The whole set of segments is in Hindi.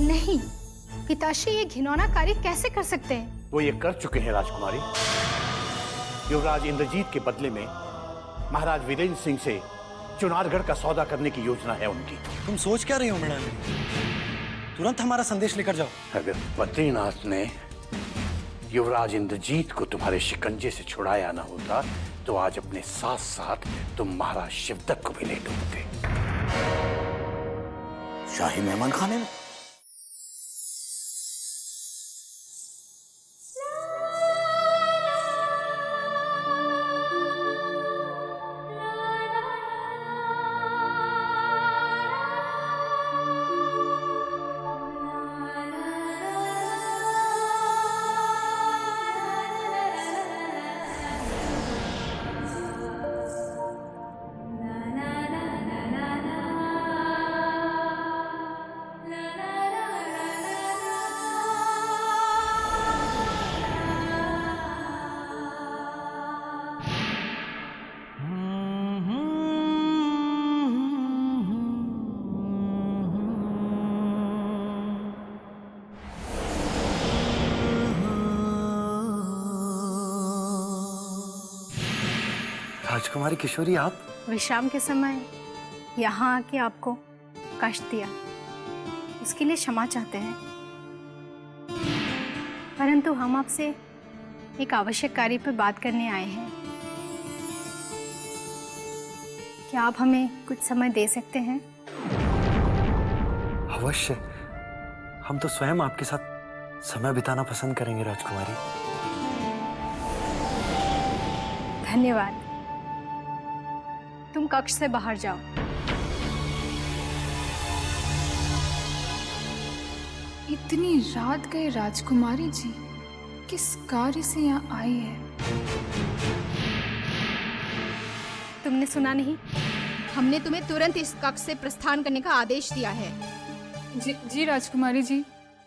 नहीं, पिताश्री ये घिनौना कार्य कैसे कर सकते हैं? वो ये कर चुके हैं राजकुमारी। युवराज इंद्रजीत के बदले में महाराज वीरेंद्र सिंह से चुनारगढ़ का सौदा करने की योजना है उनकी। तुम सोच क्या रही हो मृणालिनी? तुरंत हमारा संदेश लेकर जाओ। अगर बद्रीनाथ ने युवराज इंद्रजीत को तुम्हारे शिकंजे से छुड़ाया ना होता तो आज अपने साथ साथ तुम महाराज शिवदत्त को भी ले डूबते शाही मेहमान खाने में। राजकुमारी किशोरी, आप विश्राम के समय यहाँ आके आपको कष्ट दिया, उसके लिए क्षमा चाहते हैं। परंतु हम आपसे एक आवश्यक कार्य पर बात करने आए हैं। क्या आप हमें कुछ समय दे सकते हैं? अवश्य, हम तो स्वयं आपके साथ समय बिताना पसंद करेंगे राजकुमारी। धन्यवाद। तुम कक्ष से बाहर जाओ। इतनी रात गए राजकुमारी जी किस कार्य से यहाँ आई है? तुमने सुना नहीं? हमने तुम्हें तुरंत इस कक्ष से प्रस्थान करने का आदेश दिया है। जी राजकुमारी जी,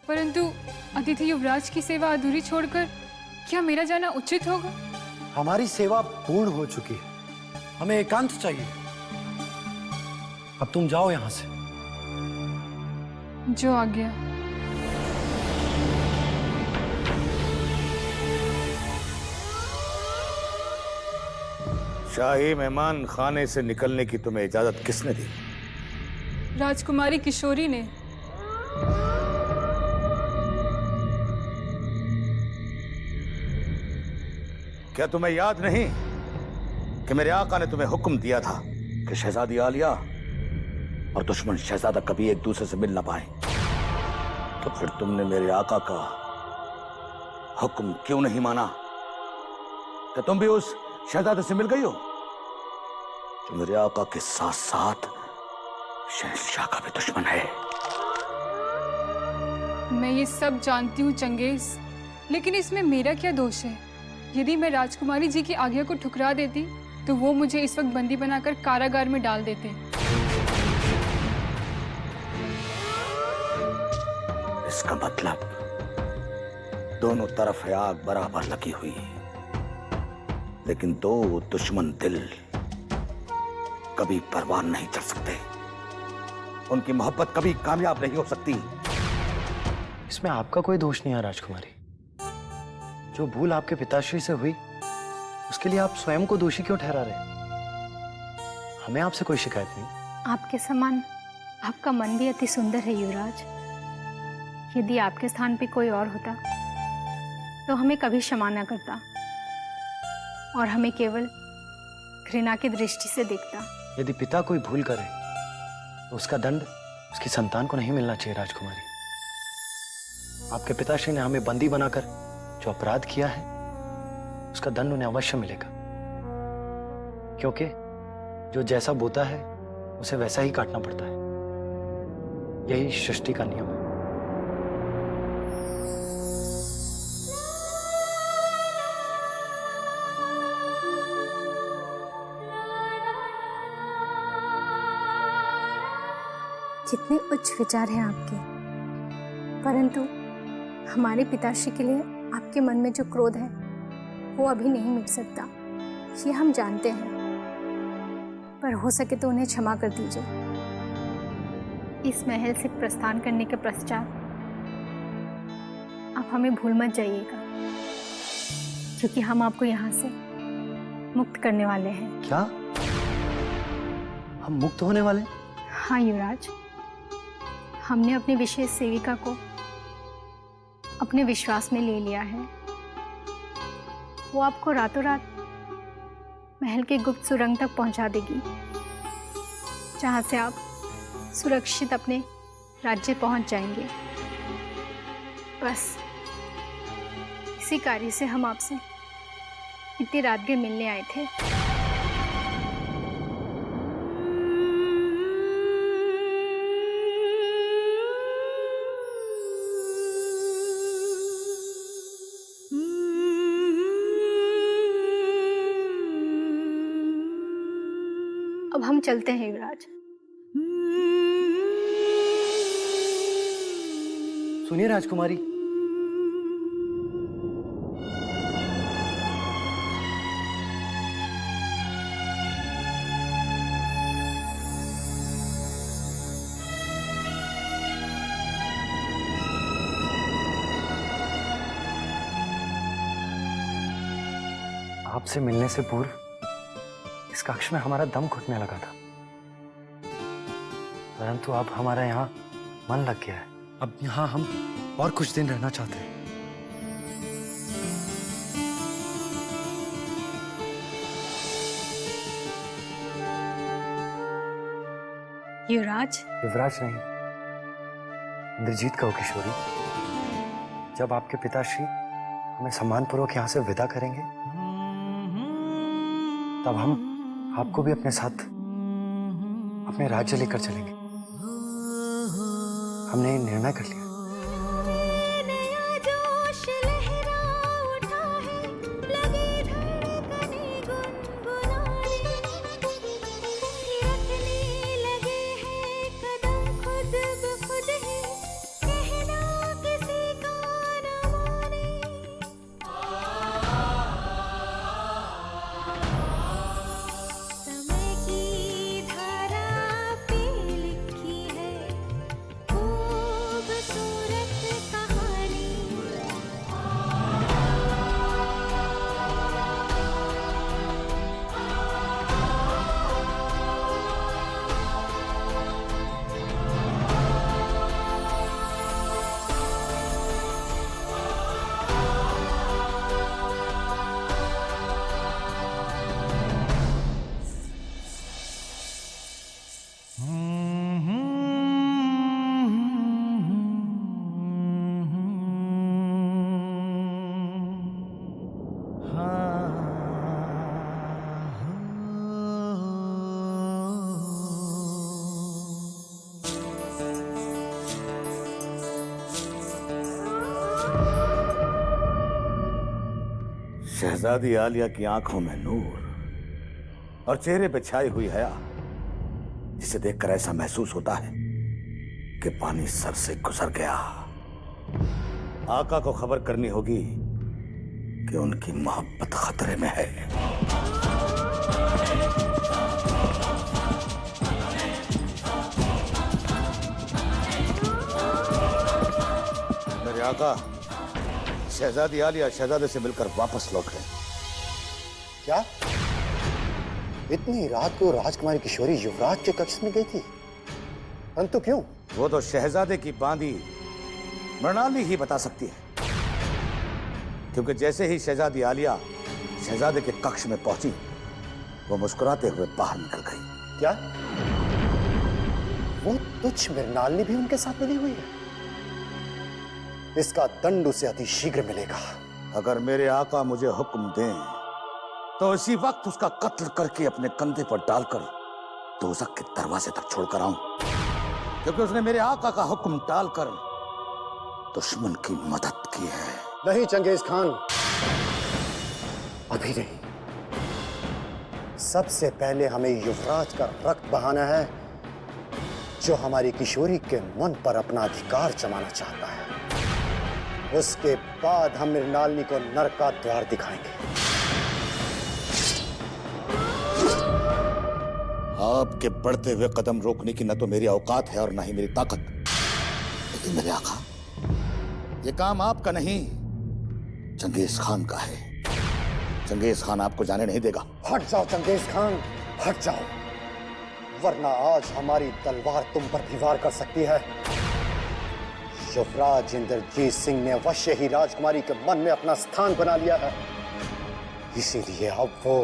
परंतु अतिथि युवराज की सेवा अधूरी छोड़कर क्या मेरा जाना उचित होगा? हमारी सेवा पूर्ण हो चुकी है, हमें एकांत चाहिए। अब तुम जाओ यहां से। जो आज्ञा। शाही मेहमान खाने से निकलने की तुम्हें इजाजत किसने दी? राजकुमारी किशोरी ने। क्या तुम्हें याद नहीं कि मेरे आका ने तुम्हें हुक्म दिया था कि शहजादी आलिया और दुश्मन शहजादा कभी एक दूसरे से मिल ना पाए? तो फिर तुमने मेरे आका का हुक्म क्यों नहीं माना? क्या तुम भी उस शहजादे से मिल गई हो जो मेरे आका के साथ साथ शहंशाह का भी दुश्मन है? मैं ये सब जानती हूँ चंगेज, लेकिन इसमें मेरा क्या दोष है? यदि मैं राजकुमारी जी की आज्ञा को ठुकरा देती तो वो मुझे इस वक्त बंदी बनाकर कारागार में डाल देते। इसका मतलब दोनों तरफ है आग बराबर लगी हुई, लेकिन दो दुश्मन दिल कभी परवान नहीं चढ़ सकते। उनकी मोहब्बत कभी कामयाब नहीं हो सकती। इसमें आपका कोई दोष नहीं है राजकुमारी। जो भूल आपके पिताश्री से हुई उसके लिए आप स्वयं को दोषी क्यों ठहरा रहे? हमें आपसे कोई शिकायत नहीं। आपके समान आपका मन भी अति सुंदर है युवराज। यदि आपके स्थान पे कोई और होता तो हमें कभी क्षमा न करता और हमें केवल घृणा की दृष्टि से देखता। यदि पिता कोई भूल करे तो उसका दंड उसकी संतान को नहीं मिलना चाहिए राजकुमारी। आपके पिताश्री ने हमें बंदी बनाकर जो अपराध किया है उसका दंड उन्हें अवश्य मिलेगा, क्योंकि जो जैसा बोता है उसे वैसा ही काटना पड़ता है। यही सृष्टि का नियम है। जितने उच्च विचार हैं आपके, परंतु हमारे पिताश्री के लिए आपके मन में जो क्रोध है वो अभी नहीं मिट सकता, ये हम जानते हैं। पर हो सके तो उन्हें क्षमा कर दीजिए। इस महल से प्रस्थान करने के पश्चात आप हमें भूल मत जाइएगा, क्योंकि हम आपको यहाँ से मुक्त करने वाले हैं। क्या हम मुक्त होने वाले? हाँ युवराज, हमने अपनी विशेष सेविका को अपने विश्वास में ले लिया है। वो आपको रातों रात महल के गुप्त सुरंग तक पहुंचा देगी, जहां से आप सुरक्षित अपने राज्य पहुंच जाएंगे। बस इसी कार्य से हम आपसे इतनी रात भर मिलने आए थे। अब हम चलते हैं युवराज। सुनिए राजकुमारी, आपसे मिलने से पूर्व इस कक्ष में हमारा दम घुटने लगा था, परंतु अब हमारा यहाँ मन लग गया है। अब यहाँ हम और कुछ दिन रहना चाहते हैं। युवराज? युवराज नहीं, इंद्रजीत कहो किशोरी। जब आपके पिताश्री हमें सम्मानपूर्वक यहाँ से विदा करेंगे, तब हम आपको भी अपने साथ अपने राज्य लेकर चलेंगे। हमने निर्णय कर लिया। शहजादी आलिया की आंखों में नूर और चेहरे पे छाई हुई हया, जिसे देखकर ऐसा महसूस होता है कि पानी सर से गुजर गया। आका को खबर करनी होगी कि उनकी मोहब्बत खतरे में है। मेरे आका, शहजादी आलिया शहजादे से मिलकर वापस लौट गए। क्या इतनी रात को राजकुमारी किशोरी युवराज के कक्ष में गई थी? परंतु क्यों? वो तो शहजादे की बांदी मृणाली ही बता सकती है, क्योंकि जैसे ही शहजादी आलिया शहजादे के कक्ष में पहुंची, वो मुस्कुराते हुए बाहर निकल गई। क्या वो तुच्छ मृणालिनी भी उनके साथ मिली हुई है? इसका दंड उसे अति शीघ्र मिलेगा। अगर मेरे आका मुझे हुक्म दें तो इसी वक्त उसका कत्ल करके अपने कंधे पर डालकर दोज़ख के दरवाजे तक छोड़कर आऊं, क्योंकि उसने मेरे आका का हुक्म टालकर दुश्मन की मदद की है। नहीं चंगेज खान, अभी नहीं। सबसे पहले हमें युवराज का रक्त बहाना है, जो हमारी किशोरी के मन पर अपना अधिकार जमाना चाहता है। उसके बाद हम मृणालिनी को नरक का द्वार दिखाएंगे। आपके बढ़ते हुए कदम रोकने की न तो मेरी औकात है और न ही मेरी ताकत, लेकिन मेरे आका, ये काम आपका नहीं, चंगेज खान का है। चंगेज खान आपको जाने नहीं देगा। हट जाओ चंगेज खान, हट जाओ, वरना आज हमारी तलवार तुम पर भी वार कर सकती है। युवराज इंद्रजीत सिंह ने अवश्य ही राजकुमारी के मन में अपना स्थान बना लिया है, इसीलिए अब वो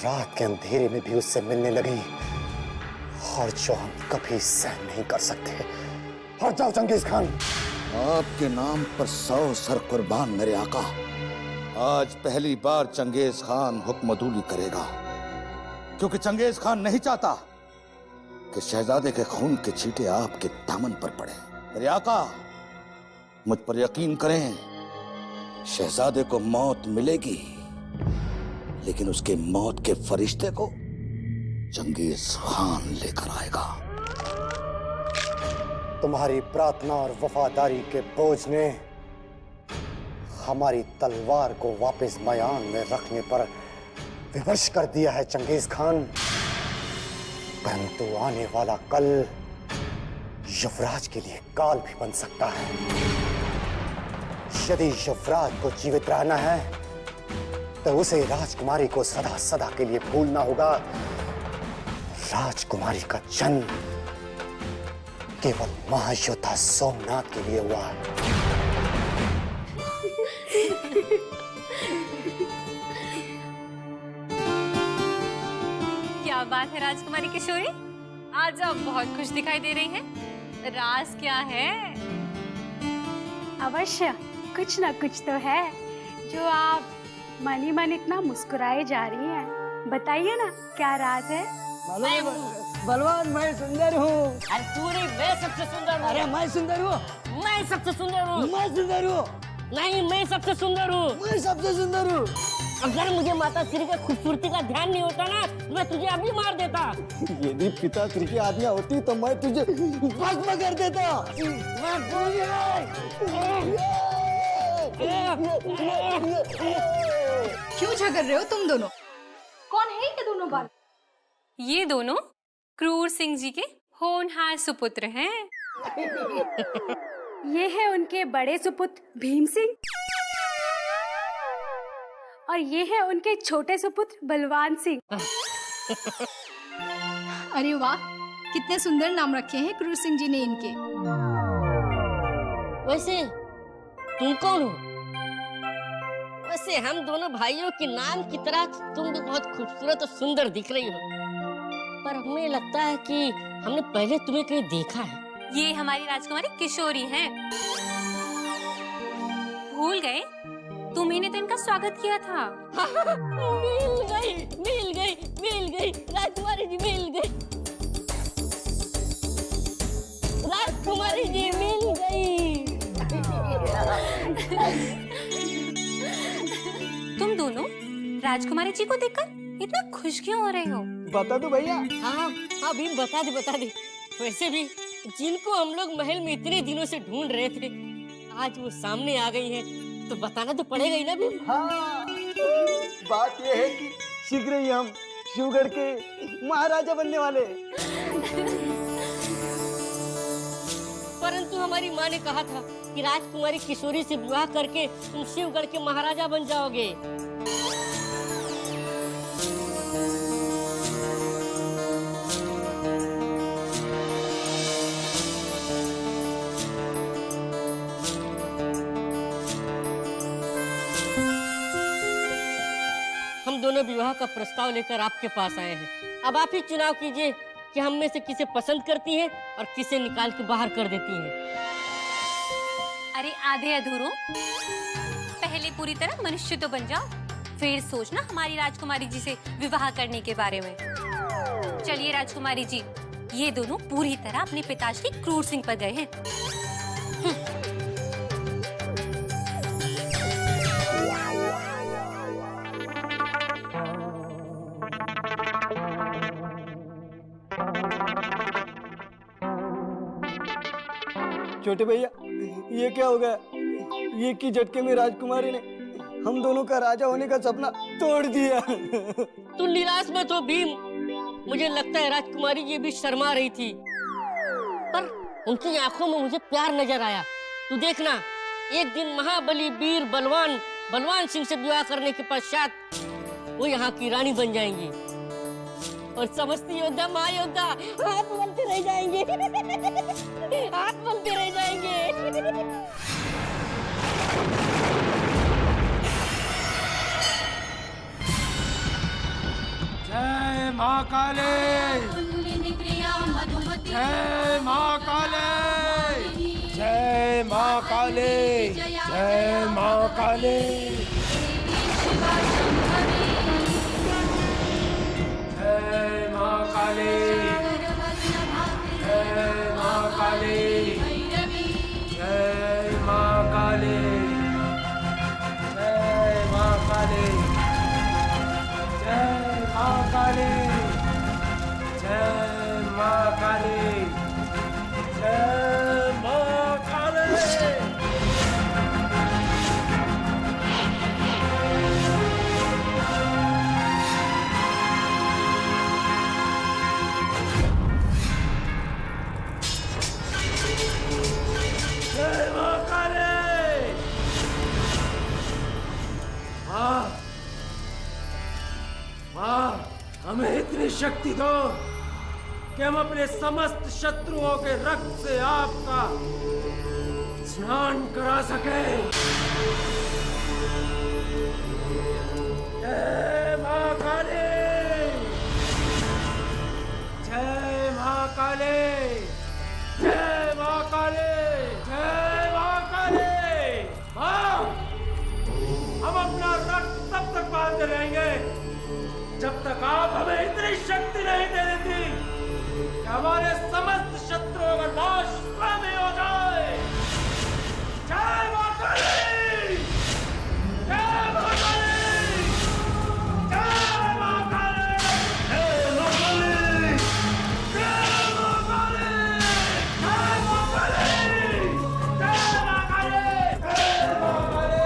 रात के अंधेरे में भी उससे मिलने लगी, और जो हम कभी सहन नहीं कर सकते। हट जाओ चंगेज खान। आपके नाम पर 100 सर कुर्बान मेरे आका। आज पहली बार चंगेज खान हुक्मदूली करेगा, क्योंकि चंगेज खान नहीं चाहता कि शहजादे के खून के छींटे आपके दामन पर पड़े। मेरे आका, मुझ पर यकीन करें, शहजादे को मौत मिलेगी, लेकिन उसके मौत के फरिश्ते को चंगेज खान लेकर आएगा। तुम्हारी प्रार्थना और वफादारी के बोझ ने हमारी तलवार को वापस मयान में रखने पर विवश कर दिया है चंगेज खान, परंतु आने वाला कल युवराज के लिए काल भी बन सकता है। यदि युवराज को जीवित रहना है तो उसे राजकुमारी को सदा सदा के लिए भूलना होगा। राजकुमारी का जन्म केवल महायोद्धा सोमनाथ के लिए हुआ है। क्या बात है राजकुमारी किशोरी, आज आप बहुत खुश दिखाई दे रही हैं। राज क्या है? अवश्य कुछ ना कुछ तो है, जो आप मन ही मन इतना मुस्कुराए जा रही हैं। बताइए ना, क्या राज है? बलवान, मैं सुंदर हूँ। अरे तू नहीं, मैं सबसे सुंदर हूँ। अरे मैं सुंदर हूँ। मैं सबसे सुंदर हूँ। मैं सुंदर हूँ। नहीं, मैं सबसे सुंदर हूँ। मैं सबसे सुंदर हूँ। अगर मुझे माता श्री की खूबसूरती का ध्यान नहीं होता ना, मैं तुझे अभी मार देता। यदि पिता श्री की आज्ञा होती तो मैं तुझे भस्म कर देता। क्यों झगड़ रहे हो तुम दोनों? कौन है ये दोनों बाल? ये दोनों क्रूर सिंह जी के होनहार सुपुत्र हैं। ये है उनके बड़े सुपुत्र भीम सिंह, और ये है उनके छोटे सुपुत्र बलवान सिंह। अरे वाह, कितने सुंदर नाम रखे हैं क्रूर सिंह जी ने इनके। वैसे तुम कौन हो? वैसे हम दोनों भाइयों के नाम की तरह तुम भी बहुत खूबसूरत और सुंदर दिख रही हो, पर हमें लगता है कि हमने पहले तुम्हें कहीं देखा है। ये हमारी राजकुमारी किशोरी हैं। भूल गए? तुम्ही ने तो इनका स्वागत किया था। मिल गई, मिल गई, मिल गई, राजकुमारी जी मिल गई। राजकुमारी जी मिल गई। तुम दोनों राजकुमारी जी को देखकर इतना खुश क्यों हो रहे हो? बता दो भैया। हाँ हाँ भीम, बता दे बता दे। वैसे भी जिनको हम लोग महल में इतने दिनों से ढूंढ रहे थे, आज वो सामने आ गई है, तो बताना तो पड़ेगा ही ना भीम। हाँ, बात यह है कि शीघ्र ही हम शिवगढ़ के महाराजा बनने वाले। परंतु हमारी माँ ने कहा था कि राजकुमारी किशोरी से विवाह करके तुम शिवगढ़ के महाराजा बन जाओगे। हम दोनों विवाह का प्रस्ताव लेकर आपके पास आए हैं। अब आप ही चुनाव कीजिए कि हम में से किसे पसंद करती हैं और किसे निकाल के बाहर कर देती हैं। अरे आधे अधूरों, पहले पूरी तरह मनुष्य तो बन जाओ, फिर सोचना हमारी राजकुमारी जी से विवाह करने के बारे में। चलिए राजकुमारी जी, ये दोनों पूरी तरह अपने पिताश्री क्रूर सिंह पर गए हैं। छोटे भैया, ये क्या हो गया? ये की झटके में राजकुमारी ने हम दोनों का राजा होने का सपना तोड़ दिया। तू निराश मत हो भीम। मुझे लगता है राजकुमारी ये भी शर्मा रही थी, पर उनकी आंखों में मुझे प्यार नजर आया। तू देखना, एक दिन महाबली वीर बलवान सिंह से विवाह करने के पश्चात वो यहाँ की रानी बन जाएंगी और समस्त योद्धा महायोद्धा हाथ मलते रह जाएंगे। हाथ मलते रह जाएंगे। जय मां काली, जय मां काली, जय मां काली, जय मां काली, जय मां काली, जय मां काली, जय मां काली, जय मां काली, जय मां काली, जय मां काली, जय मां काली। जय मां काली। मां, हमें इतनी शक्ति दो कि हम अपने समस्त शत्रुओं के रक्त से आपका स्नान करा सके। जय मां काली, जय मां काली, जय मां काली, जय मां काली। मां, हम अपना रक्त तब तक बांधते रहेंगे जब तक आप हमें इतनी शक्ति नहीं दे देती कि हमारे समस्त शत्रुओं का नाश स्वयं ही हो जाए। जय मां काली, जय मां काली, जय मां काली, जय मां काली, जय मां काली, जय मां काली, जय मां काली, जय मां काली।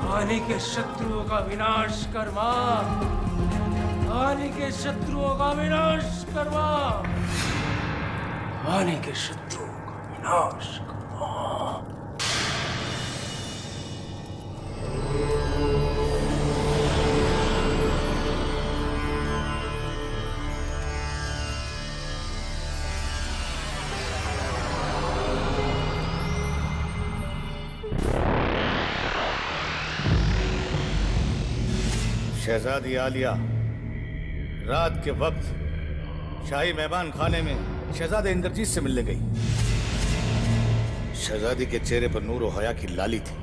हानि के शत्रुओं का विनाश कर मां, हानि के शत्रुओं का विनाश कर मां, हानि के शत्रुओं का विनाश कर मां। शहजादी आलिया रात के वक्त शाही मेहमान खाने में शहजादे इंद्रजीत से मिलने गई। शहजादी के चेहरे पर नूर और हया की लाली थी।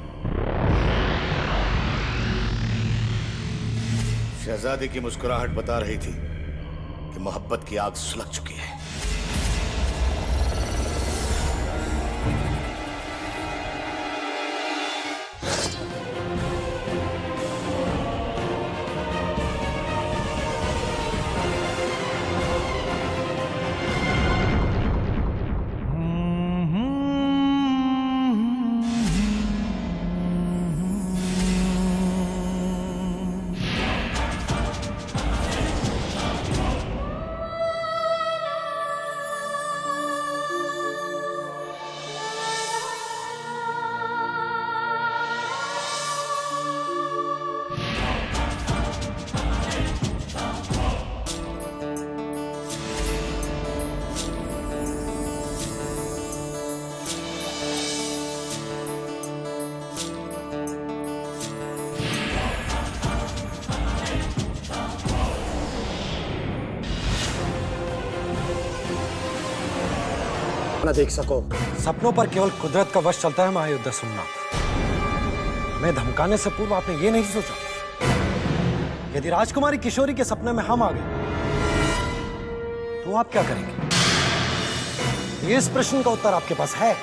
शहजादी की मुस्कुराहट बता रही थी कि मोहब्बत की आग सुलग चुकी है। न देख सको, सपनों पर केवल कुदरत का वश चलता है महायोद्धा सोमनाथ। मैं धमकाने से पूर्व आपने ये नहीं सोचा यदि राजकुमारी किशोरी के सपने में हम आ गए तो आप क्या करेंगे? इस प्रश्न का उत्तर आपके पास है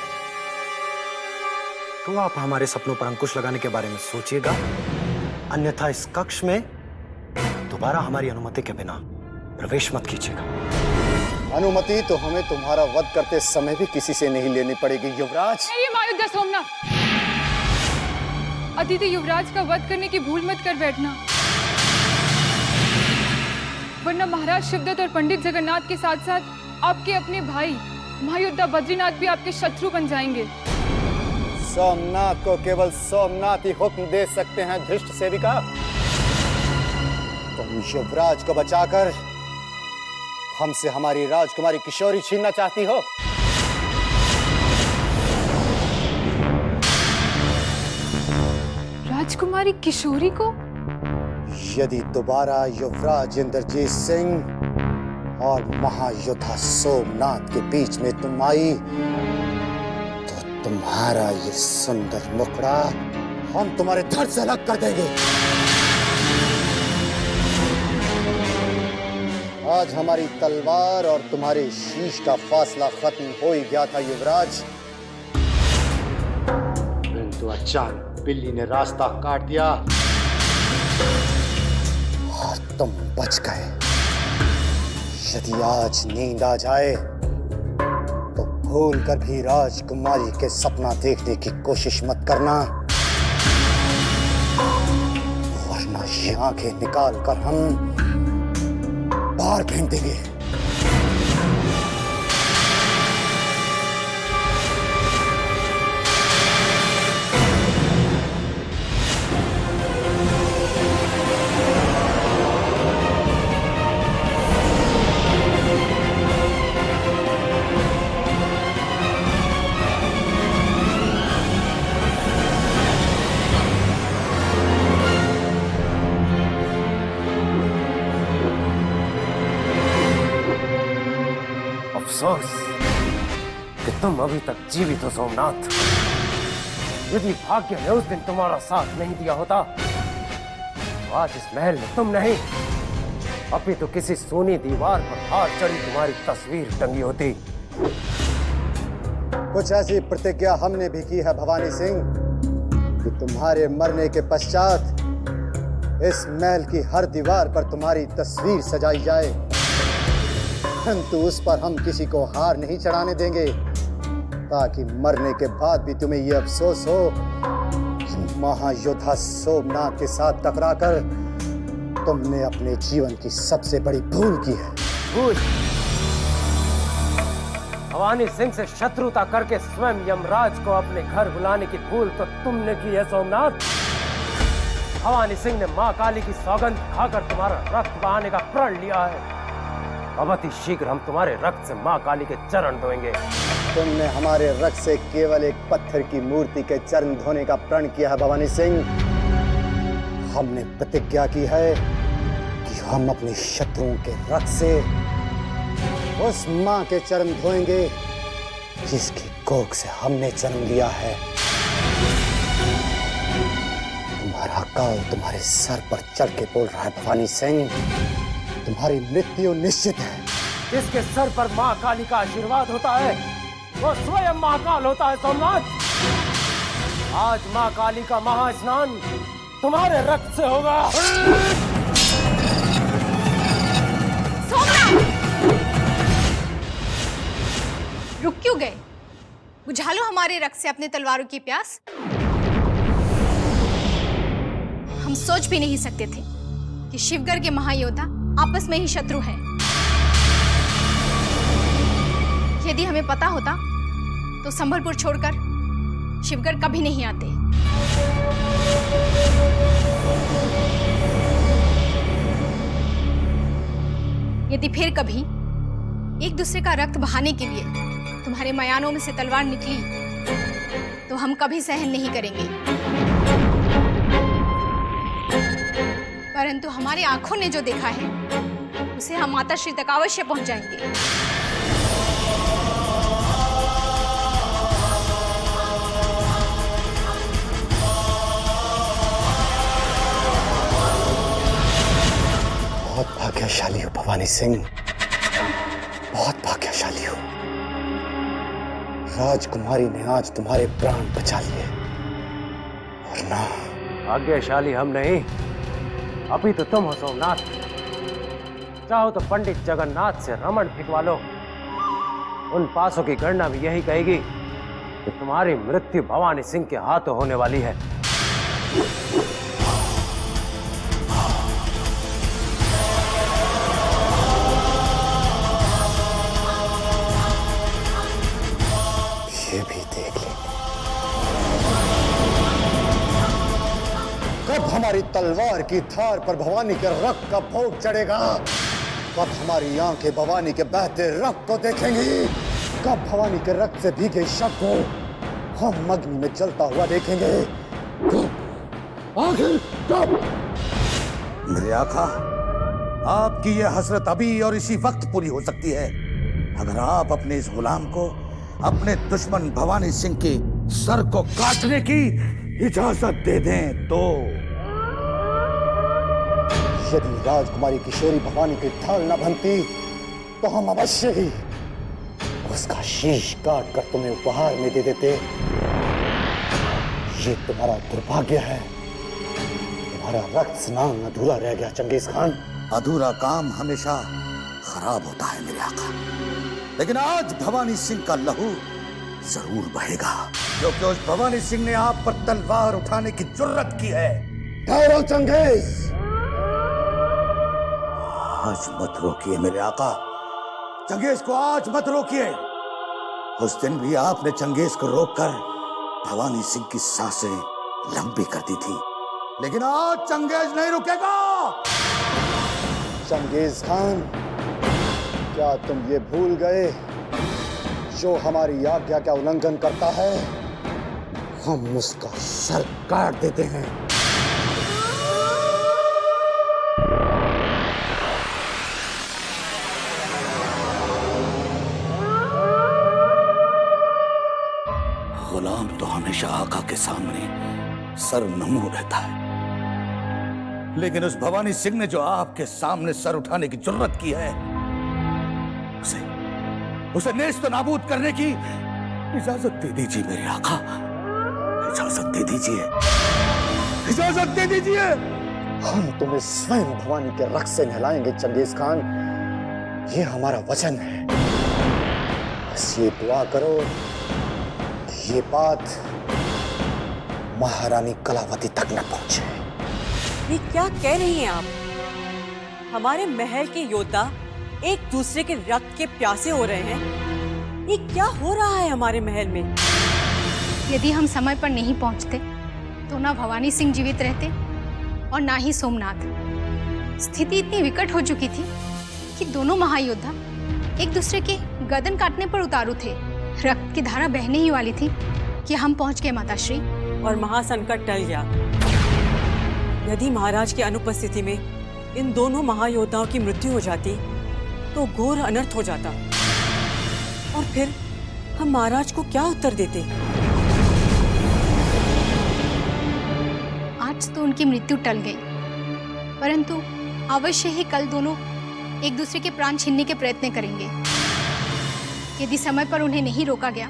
तो आप हमारे सपनों पर अंकुश लगाने के बारे में सोचिएगा, अन्यथा इस कक्ष में दोबारा हमारी अनुमति के बिना प्रवेश मत कीजिएगा। अनुमति तो हमें तुम्हारा वध करते समय भी किसी से नहीं लेनी पड़ेगी युवराज। ये महायोद्धा सोमनाथ, अतिथि युवराज का वध करने की भूल मत कर बैठना, वरना महाराज शिवदत्त और पंडित जगन्नाथ के साथ साथ आपके अपने भाई महायोद्धा बद्रीनाथ भी आपके शत्रु बन जाएंगे। सोमनाथ को केवल सोमनाथ ही हुक्म दे सकते हैं धृष्ट सेविका। तुम युवराज को बचाकर हमसे हमारी राजकुमारी किशोरी छीनना चाहती हो? राजकुमारी किशोरी को? यदि दोबारा युवराज इंद्रजीत सिंह और महायोद्धा सोमनाथ के बीच में तुम आई तो तुम्हारा ये सुंदर मुखड़ा हम तुम्हारे धड़ से अलग कर देंगे। आज हमारी तलवार और तुम्हारे शीश का फासला खत्म हो ही गया था युवराज, परंतु अचानक बिल्ली ने रास्ता काट दिया और तुम बच गए। यदि आज नींद आ जाए तो भूल कर भी राजकुमारी के सपना देखने की कोशिश मत करना, वरना ये आंखें निकाल कर हम बाहर फेंक देंगे। अफसोस कि तुम अभी तक जीवित हो सोमनाथ। यदि भाग्य ने उस दिन तुम्हारा साथ नहीं दिया होता तो आज इस महल में तुम नहीं, अभी तो किसी सोनी दीवार पर हार चढ़ी तुम्हारी तस्वीर टंगी होती। कुछ ऐसी प्रतिज्ञा हमने भी की है भवानी सिंह कि तुम्हारे मरने के पश्चात इस महल की हर दीवार पर तुम्हारी तस्वीर सजाई जाए, परंतु उस पर हम किसी को हार नहीं चढ़ाने देंगे, ताकि मरने के बाद भी तुम्हें यह अफसोस हो कि महायोद्धा सोमनाथ के साथ टकराकर तुमने अपने जीवन की सबसे बड़ी भूल की है। भूल? भवानी सिंह से शत्रुता करके स्वयं यमराज को अपने घर बुलाने की भूल तो तुमने की है सोमनाथ। भवानी सिंह ने मां काली की सौगंध खाकर तुम्हारा रक्त बहाने का प्रण लिया है। अब अति शीघ्र हम तुम्हारे रक्त से मां काली के चरण धोएंगे। तुमने हमारे रक्त से केवल एक पत्थर की मूर्ति के चरण धोने का प्रण किया है भवानी सिंह। हमने प्रतिज्ञा की है कि हम अपने शत्रुओं के रक्त से उस मां के चरण धोएंगे जिसकी कोख से हमने जन्म लिया है। तुम्हारा काल तुम्हारे सर पर चढ़ के बोल रहा है भवानी सिंह, तुम्हारी मृत्यु निश्चित है। जिसके सर पर मां काली का आशीर्वाद होता है वो स्वयं महाकाल होता है सोमनाथ। आज मां काली का महास्नान तुम्हारे रक्त से होगा। रुक क्यों गए? बुझा लो हमारे रक्त से अपने तलवारों की प्यास। हम सोच भी नहीं सकते थे कि शिवगढ़ के महायोद्धा आपस में ही शत्रु हैं। यदि हमें पता होता तो संभलपुर छोड़कर शिवगढ़ कभी नहीं आते। यदि फिर कभी एक दूसरे का रक्त बहाने के लिए तुम्हारे मयानों में से तलवार निकली तो हम कभी सहन नहीं करेंगे, परंतु हमारी आंखों ने जो देखा है उसे हम माता श्री तक अवश्य पहुंचाएंगे। बहुत भाग्यशाली हो भवानी सिंह, बहुत भाग्यशाली हो। राजकुमारी ने आज तुम्हारे प्राण बचा लिए, वरना भाग्यशाली हम नहीं, अभी तो तुम हो सोमनाथ। चाहो तो पंडित जगन्नाथ से रमण फिकवा लो, उन पासों की गणना भी यही कहेगी कि तुम्हारी मृत्यु भवानी सिंह के हाथों होने वाली है। हमारी तलवार की धार पर भवानी के रक्त का भोग चढ़ेगा? कब हमारी आंखें भवानी के बहते रक्त को देखेंगी? कब भवानी के रक्त से भीगे शव को हम अग्नि में जलता हुआ देखेंगे? आखिर कब? मेरे आका, आपकी यह हसरत अभी और इसी वक्त पूरी हो सकती है अगर आप अपने इस गुलाम को अपने दुश्मन भवानी सिंह के सर को काटने की इजाजत दे दें तो। यदि राजकुमारी किशोरी भवानी की ढाल न बनती तो हम अवश्य ही उसका शीश काट कर तुम्हें उपहार में दे देते। ये तुम्हारा दुर्भाग्य है, तुम्हारा रक्त स्नान अधूरा रह गया चंगेज खान। अधूरा काम हमेशा खराब होता है मेरे आका, लेकिन आज भवानी सिंह का लहू जरूर बहेगा, क्योंकि उस भवानी सिंह ने आप पर तलवार उठाने की जुर्रत की है। ठहरो चंगेज, आज मत रोकिए मेरे आका, चंगेज को आज मत रोकिए। उस दिन भी आपने चंगेज को रोककर भवानी सिंह की सांसें लंबी कर दी थी, लेकिन आज चंगेज नहीं रुकेगा। चंगेज खान, क्या तुम ये भूल गए जो हमारी आज्ञा का उल्लंघन करता है हम उसका सर काट देते हैं। गुलाम तो हमेशा आका के सामने सर नमू रहता है, लेकिन उस भवानी सिंह ने जो आपके सामने सर उठाने की जुर्रत की है, उसे नेस्त नाबूद करने की इजाजत दे दीजिए मेरे आका, इजाजत दे दीजिए, इजाजत दे दीजिए। हम तुम्हें स्वयं भवानी के रक्त से नहलाएंगे चंगेज खान, ये हमारा वचन है। बस ये दुआ करो कि ये बात महारानी कलावती तक न पहुंचे। ये क्या कह रही हैं आप? हमारे महल के योद्धा एक दूसरे के रक्त के प्यासे हो रहे हैं। ये क्या हो रहा है हमारे महल में? यदि हम समय पर नहीं पहुंचते तो ना भवानी सिंह जीवित रहते और ना ही सोमनाथ। स्थिति इतनी विकट हो चुकी थी कि दोनों महायोद्धा एक दूसरे के गर्दन काटने पर उतारू थे। रक्त की धारा बहने ही वाली थी कि हम पहुंच गए माताश्री, और महासंकट टल गया। यदि महाराज की अनुपस्थिति में इन दोनों महायोद्धाओं की मृत्यु हो जाती तो घोर अनर्थ हो जाता, और फिर हम महाराज को क्या उत्तर देते? आज तो उनकी मृत्यु टल गई, परंतु अवश्य ही कल दोनों एक दूसरे के प्राण छीनने के प्रयत्न करेंगे। यदि समय पर उन्हें नहीं रोका गया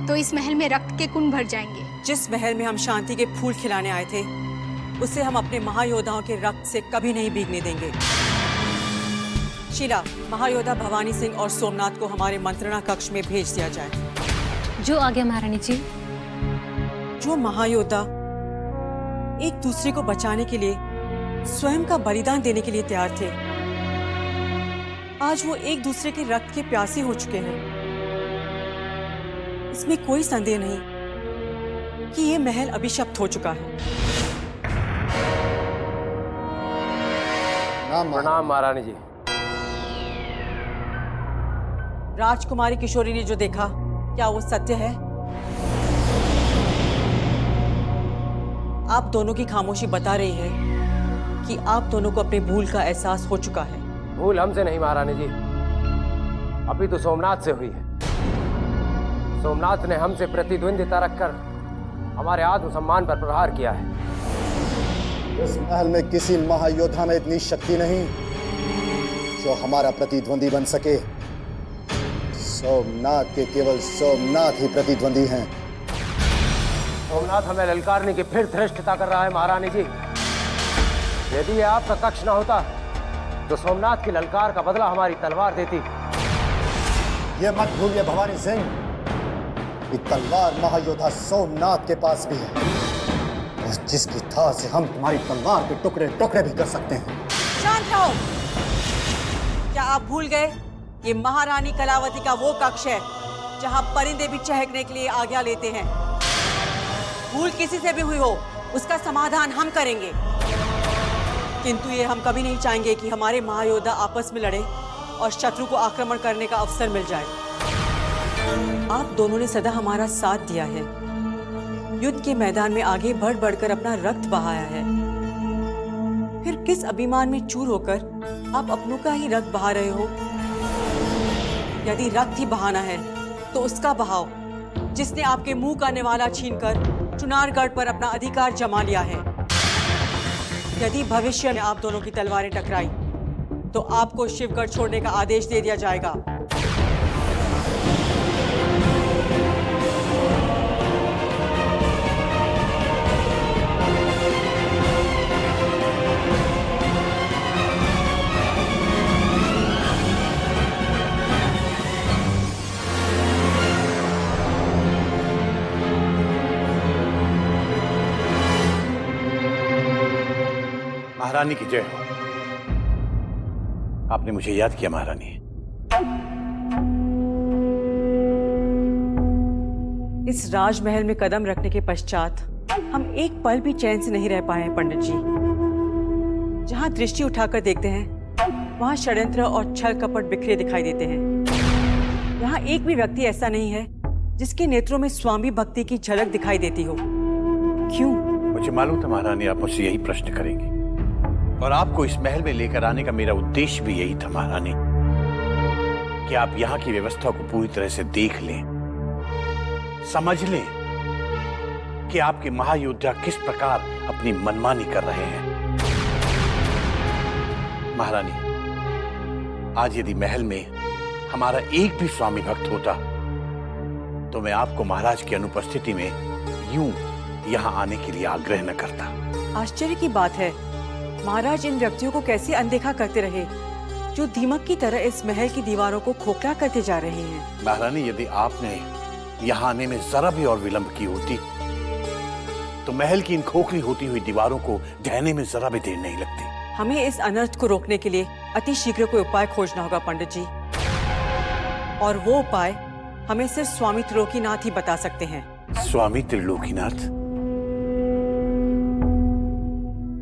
तो इस महल में रक्त के कुंड भर जाएंगे। जिस महल में हम शांति के फूल खिलाने आए थे उसे हम अपने महायोद्धाओं के रक्त से कभी नहीं भीगने देंगे। शीला, महायोद्धा भवानी सिंह और सोमनाथ को हमारे मंत्रणा कक्ष में भेज दिया जाए। जो आगे महारानी जी। जो महायोद्धा एक दूसरे को बचाने के लिए स्वयं का बलिदान देने के लिए तैयार थे, आज वो एक दूसरे के रक्त के प्यासे हो चुके हैं। इसमें कोई संदेह नहीं कि ये महल अभिशप्त हो चुका है। प्रणाम महारानी जी। राजकुमारी किशोरी ने जो देखा, क्या वो सत्य है? आप दोनों की खामोशी बता रही है कि आप दोनों को अपने भूल का एहसास हो चुका है। भूल हमसे नहीं महारानी जी, अभी तो सोमनाथ से हुई है। सोमनाथ ने हमसे प्रतिद्वंदिता रखकर हमारे आत्मसम्मान पर प्रहार किया है। इस महल में किसी महायोद्धा में इतनी शक्ति नहीं जो हमारा प्रतिद्वंदी बन सके। सोमनाथ के केवल सोमनाथ ही प्रतिद्वंदी हैं। सोमनाथ हमें ललकारने की फिर धृष्टता कर रहा है महारानी जी। यदि ये आपका कक्ष न होता तो सोमनाथ की ललकार का बदला हमारी तलवार देती। ये मत भूलिए भवानी सिंह, कि तलवार महायोद्धा सोमनाथ के पास भी है, और जिसकी धार से हम तुम्हारी तलवार के टुकड़े टुकड़े भी कर सकते हैं। शांत रहो। क्या आप भूल गए? ये महारानी कलावती का वो कक्ष है जहां परिंदे भी चहकने के लिए आज्ञा लेते हैं। भूल किसी से भी हुई हो उसका समाधान हम करेंगे। किंतु ये हम कभी नहीं चाहेंगे कि हमारे महायोद्धा आपस में लड़े और शत्रु को आक्रमण करने का अवसर मिल जाए। आप दोनों ने सदा हमारा साथ दिया है, युद्ध के मैदान में आगे बढ़ बढ़कर अपना रक्त बहाया है। फिर किस अभिमान में चूर होकर आप अपनों का ही रक्त बहा रहे हो? यदि रक्त ही बहाना है तो उसका बहाव, जिसने आपके मुंह का निवाला छीनकर चुनारगढ़ पर अपना अधिकार जमा लिया है। यदि भविष्य में आप दोनों की तलवारें टकराई तो आपको शिवगढ़ छोड़ने का आदेश दे दिया जाएगा। महारानी की जय हो। आपने मुझे याद किया महारानी। इस राजमहल में कदम रखने के पश्चात हम एक पल भी चैन से नहीं रह पाए हैं पंडित जी। जहां दृष्टि उठाकर देखते हैं वहां षड्यंत्र और छल कपट बिखरे दिखाई देते हैं। यहाँ एक भी व्यक्ति ऐसा नहीं है जिसके नेत्रों में स्वामी भक्ति की झलक दिखाई देती हो। क्यों? मुझे मालूम था महारानी आप मुझसे यही प्रश्न करेंगी, और आपको इस महल में लेकर आने का मेरा उद्देश्य भी यही था महारानी, कि आप यहाँ की व्यवस्था को पूरी तरह से देख लें, समझ लें कि आपके महायोद्धा किस प्रकार अपनी मनमानी कर रहे हैं। महारानी, आज यदि महल में हमारा एक भी स्वामी भक्त होता तो मैं आपको महाराज की अनुपस्थिति में यूं यहाँ आने के लिए आग्रह न करता। आश्चर्य की बात है, महाराज इन व्यक्तियों को कैसे अनदेखा करते रहे जो दीमक की तरह इस महल की दीवारों को खोखला करते जा रहे हैं। महारानी, यदि आपने यहाँ आने में जरा भी और विलंब की होती तो महल की इन खोखली होती हुई दीवारों को ढहने में जरा भी देर नहीं लगती। हमें इस अनर्थ को रोकने के लिए अति शीघ्र कोई उपाय खोजना होगा पंडित जी, और वो उपाय हमें सिर्फ स्वामी त्रिलोकीनाथ ही बता सकते हैं। स्वामी त्रिलोकीनाथ?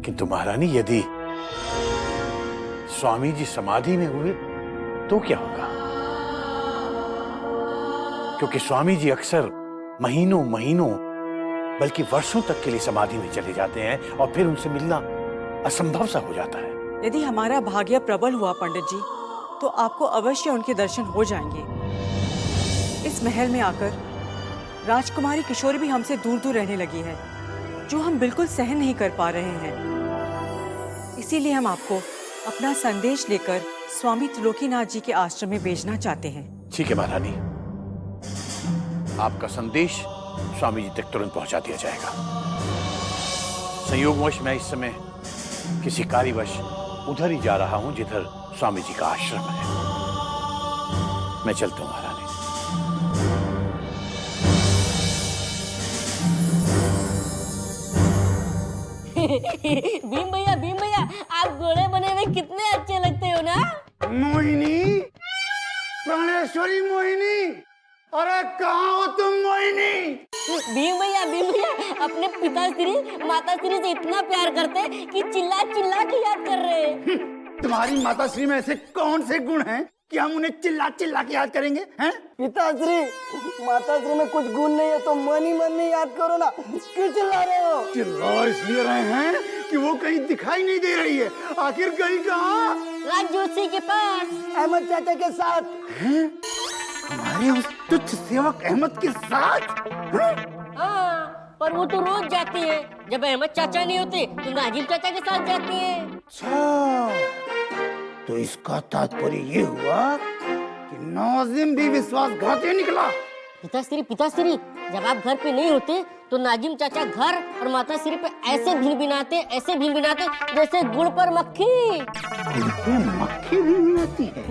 किंतु महारानी, यदि स्वामी जी समाधि में हुए तो क्या होगा? क्योंकि स्वामी जी अक्सर महीनों महीनों बल्कि वर्षों तक के लिए समाधि में चले जाते हैं और फिर उनसे मिलना असंभव सा हो जाता है। यदि हमारा भाग्य प्रबल हुआ पंडित जी तो आपको अवश्य उनके दर्शन हो जाएंगे। इस महल में आकर राजकुमारी किशोरी भी हमसे दूर दूर रहने लगी है, जो हम बिल्कुल सहन नहीं कर पा रहे हैं। इसीलिए हम आपको अपना संदेश लेकर स्वामी त्रिलोकीनाथ जी के आश्रम में भेजना चाहते हैं। ठीक है महारानी, आपका संदेश स्वामी जी तक तुरंत पहुंचा दिया जाएगा। संयोगवश मैं इस समय किसी कार्यवश उधर ही जा रहा हूं जिधर स्वामी जी का आश्रम है। मैं चलता हूं महारानी। भीम भैया आप घोड़े बने हुए कितने अच्छे लगते हो ना। मोहिनी, प्राणेश्वरी मोहिनी, अरे कहाँ हो तुम मोहिनी? भीम भैया अपने पिताश्री माताश्री से इतना प्यार करते कि चिल्ला चिल्ला के याद कर रहे। तुम्हारी माताश्री में ऐसे कौन से गुण हैं कि हम उन्हें चिल्ला चिल्ला के याद करेंगे? हैं? पिताश्री, माताश्री में कुछ गुण नहीं है तो मन ही मन में याद करो ना। क्यों चिल्ला रहे हो? चिल्ला इसलिए रहे हैं कि वो कहीं दिखाई नहीं दे रही है। आखिर गई कहाँ? राजजोशी के पास, अहमद चाचा के साथ। हैं? हमारे उस तुच्छ सेवक अहमद के साथ? हाँ, पर वो तो रोज जाती है। जब अहमद चाचा नहीं होते तो नाजिम चाचा के साथ जाती है। अच्छा, तो इसका तात्पर्य ये हुआ कि नाजिम भी विश्वासघाती निकला। पिताश्री, जब आप घर पे नहीं होते तो नाजिम चाचा घर और माताश्री पे ऐसे भिनभिनाते जैसे गुड़ पर मक्खी। गुड़ पे मक्खी भिनभिनाती है?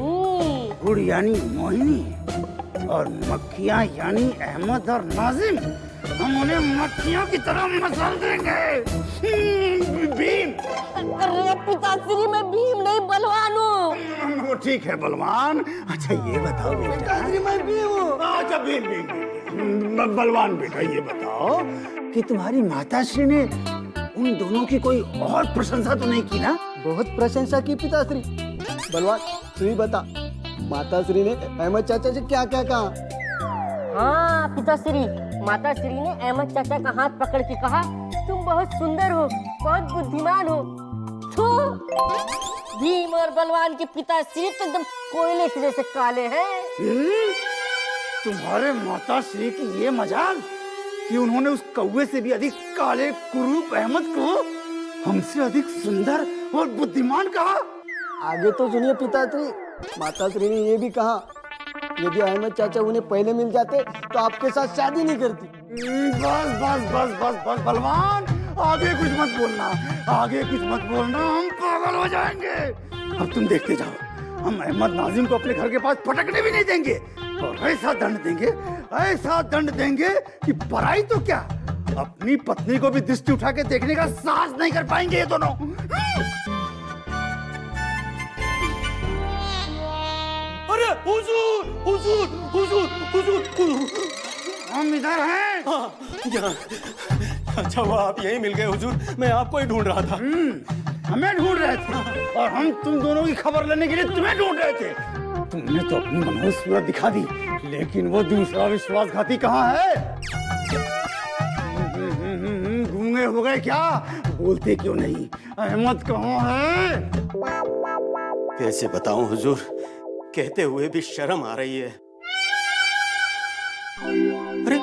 गुड़ यानी मोहिनी और मक्खियाँ यानी अहमद और नाजिम। हम उन्हें मक्खियों की तरह मसल देंगे। भीम। अरे पिताश्री, मैं भीम नहीं बलवान हूँ। वो ठीक है बलवान। अच्छा ये बताओ बेटा, मैं भीम हूँ। अच्छा भीम बलवान बेटा, ये बताओ कि तुम्हारी माताश्री ने उन दोनों की कोई और प्रशंसा तो नहीं की ना? बहुत प्रशंसा की पिताश्री। बलवान तू ही बता, माताश्री ने अहमद चाचा से क्या क्या कहा? हाँ पिताश्री, माताश्री ने अहमद चाचा का हाथ पकड़ के कहा, तुम बहुत सुंदर हो, बहुत बुद्धिमान हो। थू! भीम और बलवान के पिताश्री तो एकदम कोयले के जैसे काले हैं। तुम्हारे माताश्री की ये मजाल कि उन्होंने उस कौवे से भी अधिक काले कुरूप अहमद को हमसे अधिक सुंदर और बुद्धिमान कहा। आगे तो सुनिए पिताश्री, माताश्री ने ये भी कहा, यदि अहमद चाचा उन्हें पहले मिल जाते तो आपके साथ शादी नहीं करती। बस बस बस बस बस बलवान, आगे कुछ मत बोलना, आगे कुछ मत बोलना, हम पागल हो जाएंगे। अब तुम देखते जाओ, हम अहमद नाजिम को अपने घर के पास फटकने भी नहीं देंगे और ऐसा दंड देंगे, ऐसा दंड देंगे कि पराई तो क्या, अपनी पत्नी को भी दृष्टि उठा के देखने का साहस नहीं कर पाएंगे ये दोनों। अरे हुजूर, हुजूर, हुजूर, हुजूर, हम इधर हैं। यहाँ, अच्छा हुआ आप यहीं मिल गए हुजूर, मैं आपको ही ढूंढ रहा था। हमें ढूंढ रहे थे और हम तुम दोनों की खबर लेने के लिए तुम्हें ढूंढ रहे थे। तुमने तो अपनी मनोहर सूरत दिखा दी, लेकिन वो दूसरा विश्वासघाती कहाँ है? गूंगे हो गए क्या? बोलते क्यों नहीं? अहमद कहाँ है? कैसे बताऊं हुजूर, कहते हुए भी शर्म आ रही है। अरे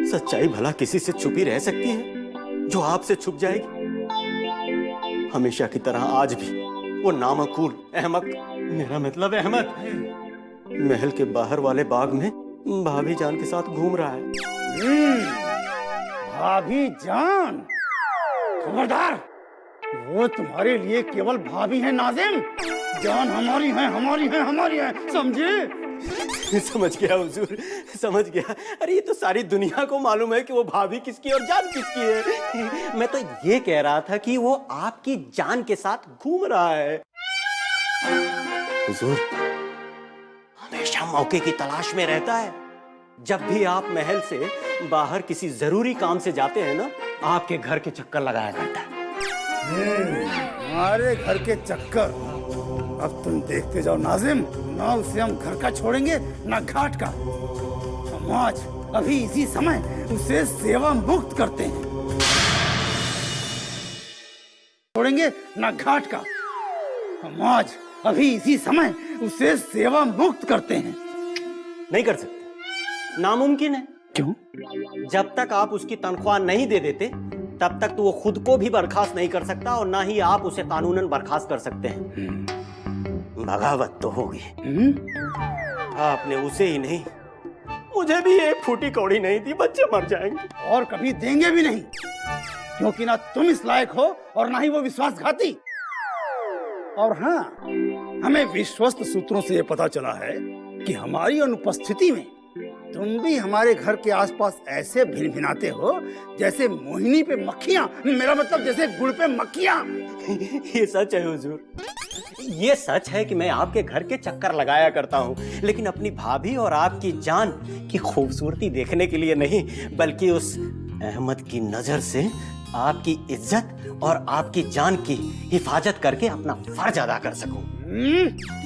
सच्चाई भला किसी से छुपी रह सकती है जो आपसे छुप जाएगी? हमेशा की तरह आज भी वो नामकूल अहमद, मेरा मतलब अहमद, महल के बाहर वाले बाग में भाभी जान के साथ घूम रहा है। भाभी जान? खबरदार, वो तुम्हारे लिए केवल भाभी है नाजिम, जान हमारी है, हमारी है, हमारी है, समझे? समझ गया हुजूर, समझ गया। अरे ये तो सारी दुनिया को मालूम है कि वो भाभी किसकी और जान किसकी है। मैं तो ये कह रहा था कि वो आपकी जान के साथ घूम रहा है। हुजूर हमेशा मौके की तलाश में रहता है। जब भी आप महल से बाहर किसी जरूरी काम से जाते हैं ना, आपके घर के चक्कर लगाया करता है। हमारे घर के चक्कर? अब तुम देखते जाओ नाजिम, ना उसे हम घर का छोड़ेंगे ना घाट का। हम आज अभी इसी समय उसे सेवा मुक्त करते हैं। छोड़ेंगे ना घाट का। हम आज अभी इसी समय उसे सेवा मुक्त करते हैं। नहीं कर सकते, नामुमकिन है। क्यों? जब तक आप उसकी तनख्वाह नहीं दे देते तब तक तो वो खुद को भी बर्खास्त नहीं कर सकता और ना ही आप उसे कानूनन बर्खास्त कर सकते हैं। बगावत तो होगी। आपने उसे ही नहीं, मुझे भी एक फूटी कौड़ी नहीं दी, बच्चे मर जाएंगे। और कभी देंगे भी नहीं, क्योंकि ना तुम इस लायक हो और ना ही वो विश्वासघाती। और हाँ, हमें विश्वस्त सूत्रों से ये पता चला है कि हमारी अनुपस्थिति में तुम भी हमारे घर के आसपास ऐसे भिनभिनाते हो जैसे मोहिनी पे मक्खियां, मेरा मतलब जैसे गुड़ पे मक्खियां। ये सच है हुजूर, ये सच है कि मैं आपके घर के चक्कर लगाया करता हूँ, लेकिन अपनी भाभी और आपकी जान की खूबसूरती देखने के लिए नहीं, बल्कि उस अहमद की नजर से आपकी इज्जत और आपकी जान की हिफाजत करके अपना फर्ज अदा कर सकूं।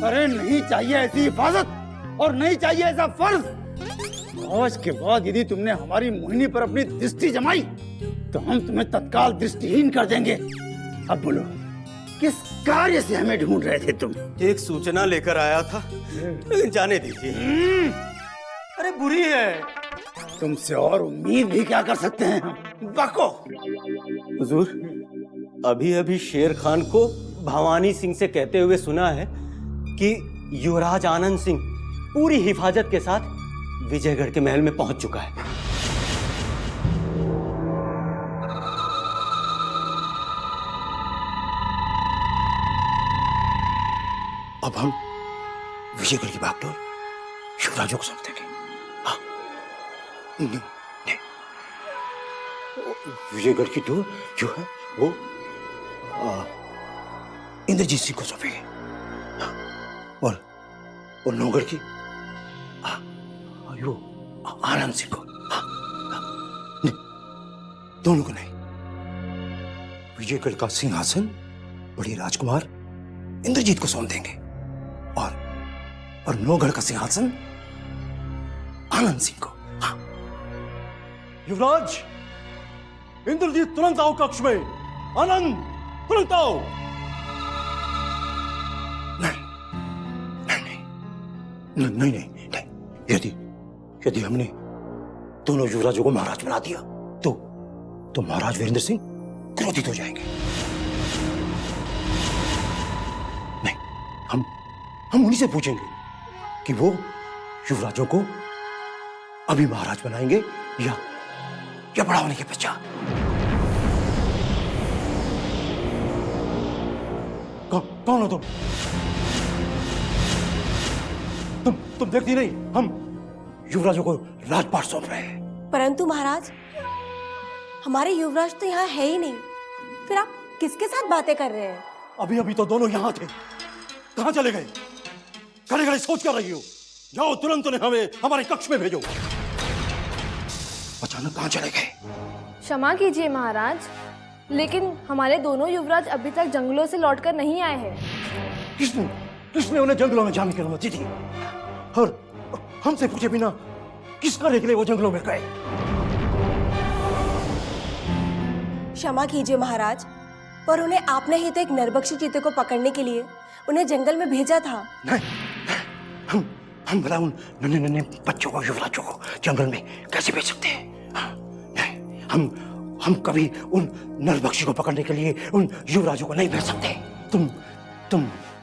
अरे नहीं चाहिए ऐसी हिफाजत और नहीं चाहिए ऐसा फर्ज। आज के बाद यदि तुमने हमारी मोहिनी पर अपनी दृष्टि जमाई तो हम तुम्हें तत्काल दृष्टिहीन कर देंगे। अब बोलो, किस कार्य से हमें ढूंढ रहे थे तुम? एक सूचना लेकर आया था, लेकिन जाने दीजिए। अरे बुरी है। तुमसे और उम्मीद भी क्या कर सकते हैं हम? बको। हुजूर, अभी अभी शेर खान को भवानी सिंह से कहते हुए सुना है कि युवराज आनंद सिंह पूरी हिफाजत के साथ विजयगढ़ के महल में पहुंच चुका है। अब हम विजयगढ़ की बागडोर युवराजों को सौंप देंगे। हाँ, नहीं, नहीं। विजयगढ़ की डोर जो है वो इंद्रजीत सिंह को सौंपेंगे। हाँ, और नौगढ़ की आनंद सिंह को। हाँ, नहीं, दोनों को नहीं, विजयगढ़ का सिंहासन बड़े राजकुमार इंद्रजीत को सौंप देंगे और नौगढ़ का सिंहासन आनंद सिंह को। हाँ। युवराज, इंद्रजीत तुरंत आओ कक्ष में। आनंद, तुरंत आओ। नहीं। यदि हमने दोनों युवराजों को महाराज बना दिया तो महाराज वीरेंद्र सिंह क्रोधित हो जाएंगे। नहीं, हम उन्हीं से पूछेंगे कि वो युवराजों को अभी महाराज बनाएंगे या बड़ा होने के पश्चात। कौन हो तुम देखती नहीं, हम युवराजों को राजपाट सौंप रहे हैं। परंतु महाराज, हमारे युवराज तो यहाँ है ही नहीं, फिर आप किसके साथ बातें कर रहे हैं? अभी तो दोनों यहाँ थे, कहाँ चले गए? खड़े सोच कर रही हो? जाओ तुरंत उन्हें हमें हमारे कक्ष में भेजो। अचानक कहाँ चले गए? क्षमा कीजिए महाराज, लेकिन हमारे दोनों युवराज अभी तक जंगलों से लौटकर नहीं आए हैं। किसने उन्हें जंगलों में जाने की अनुमति दी? और हमसे पूछे बिना किस कार्य के लिए वो जंगलों में गए? क्षमा कीजिए महाराज, पर उन्हें आपने ही तो एक नरभक्षी चीते को पकड़ने के लिए उन्हें जंगल में भेजा था। नहीं, हम भला उन नन्हे बच्चों को, युवराजों को जंगल में कैसे भेज सकते हैं? नहीं, हम कभी उन नरभक्षी को पकड़ने के लिए उन युवराजों को नहीं भेज सकते।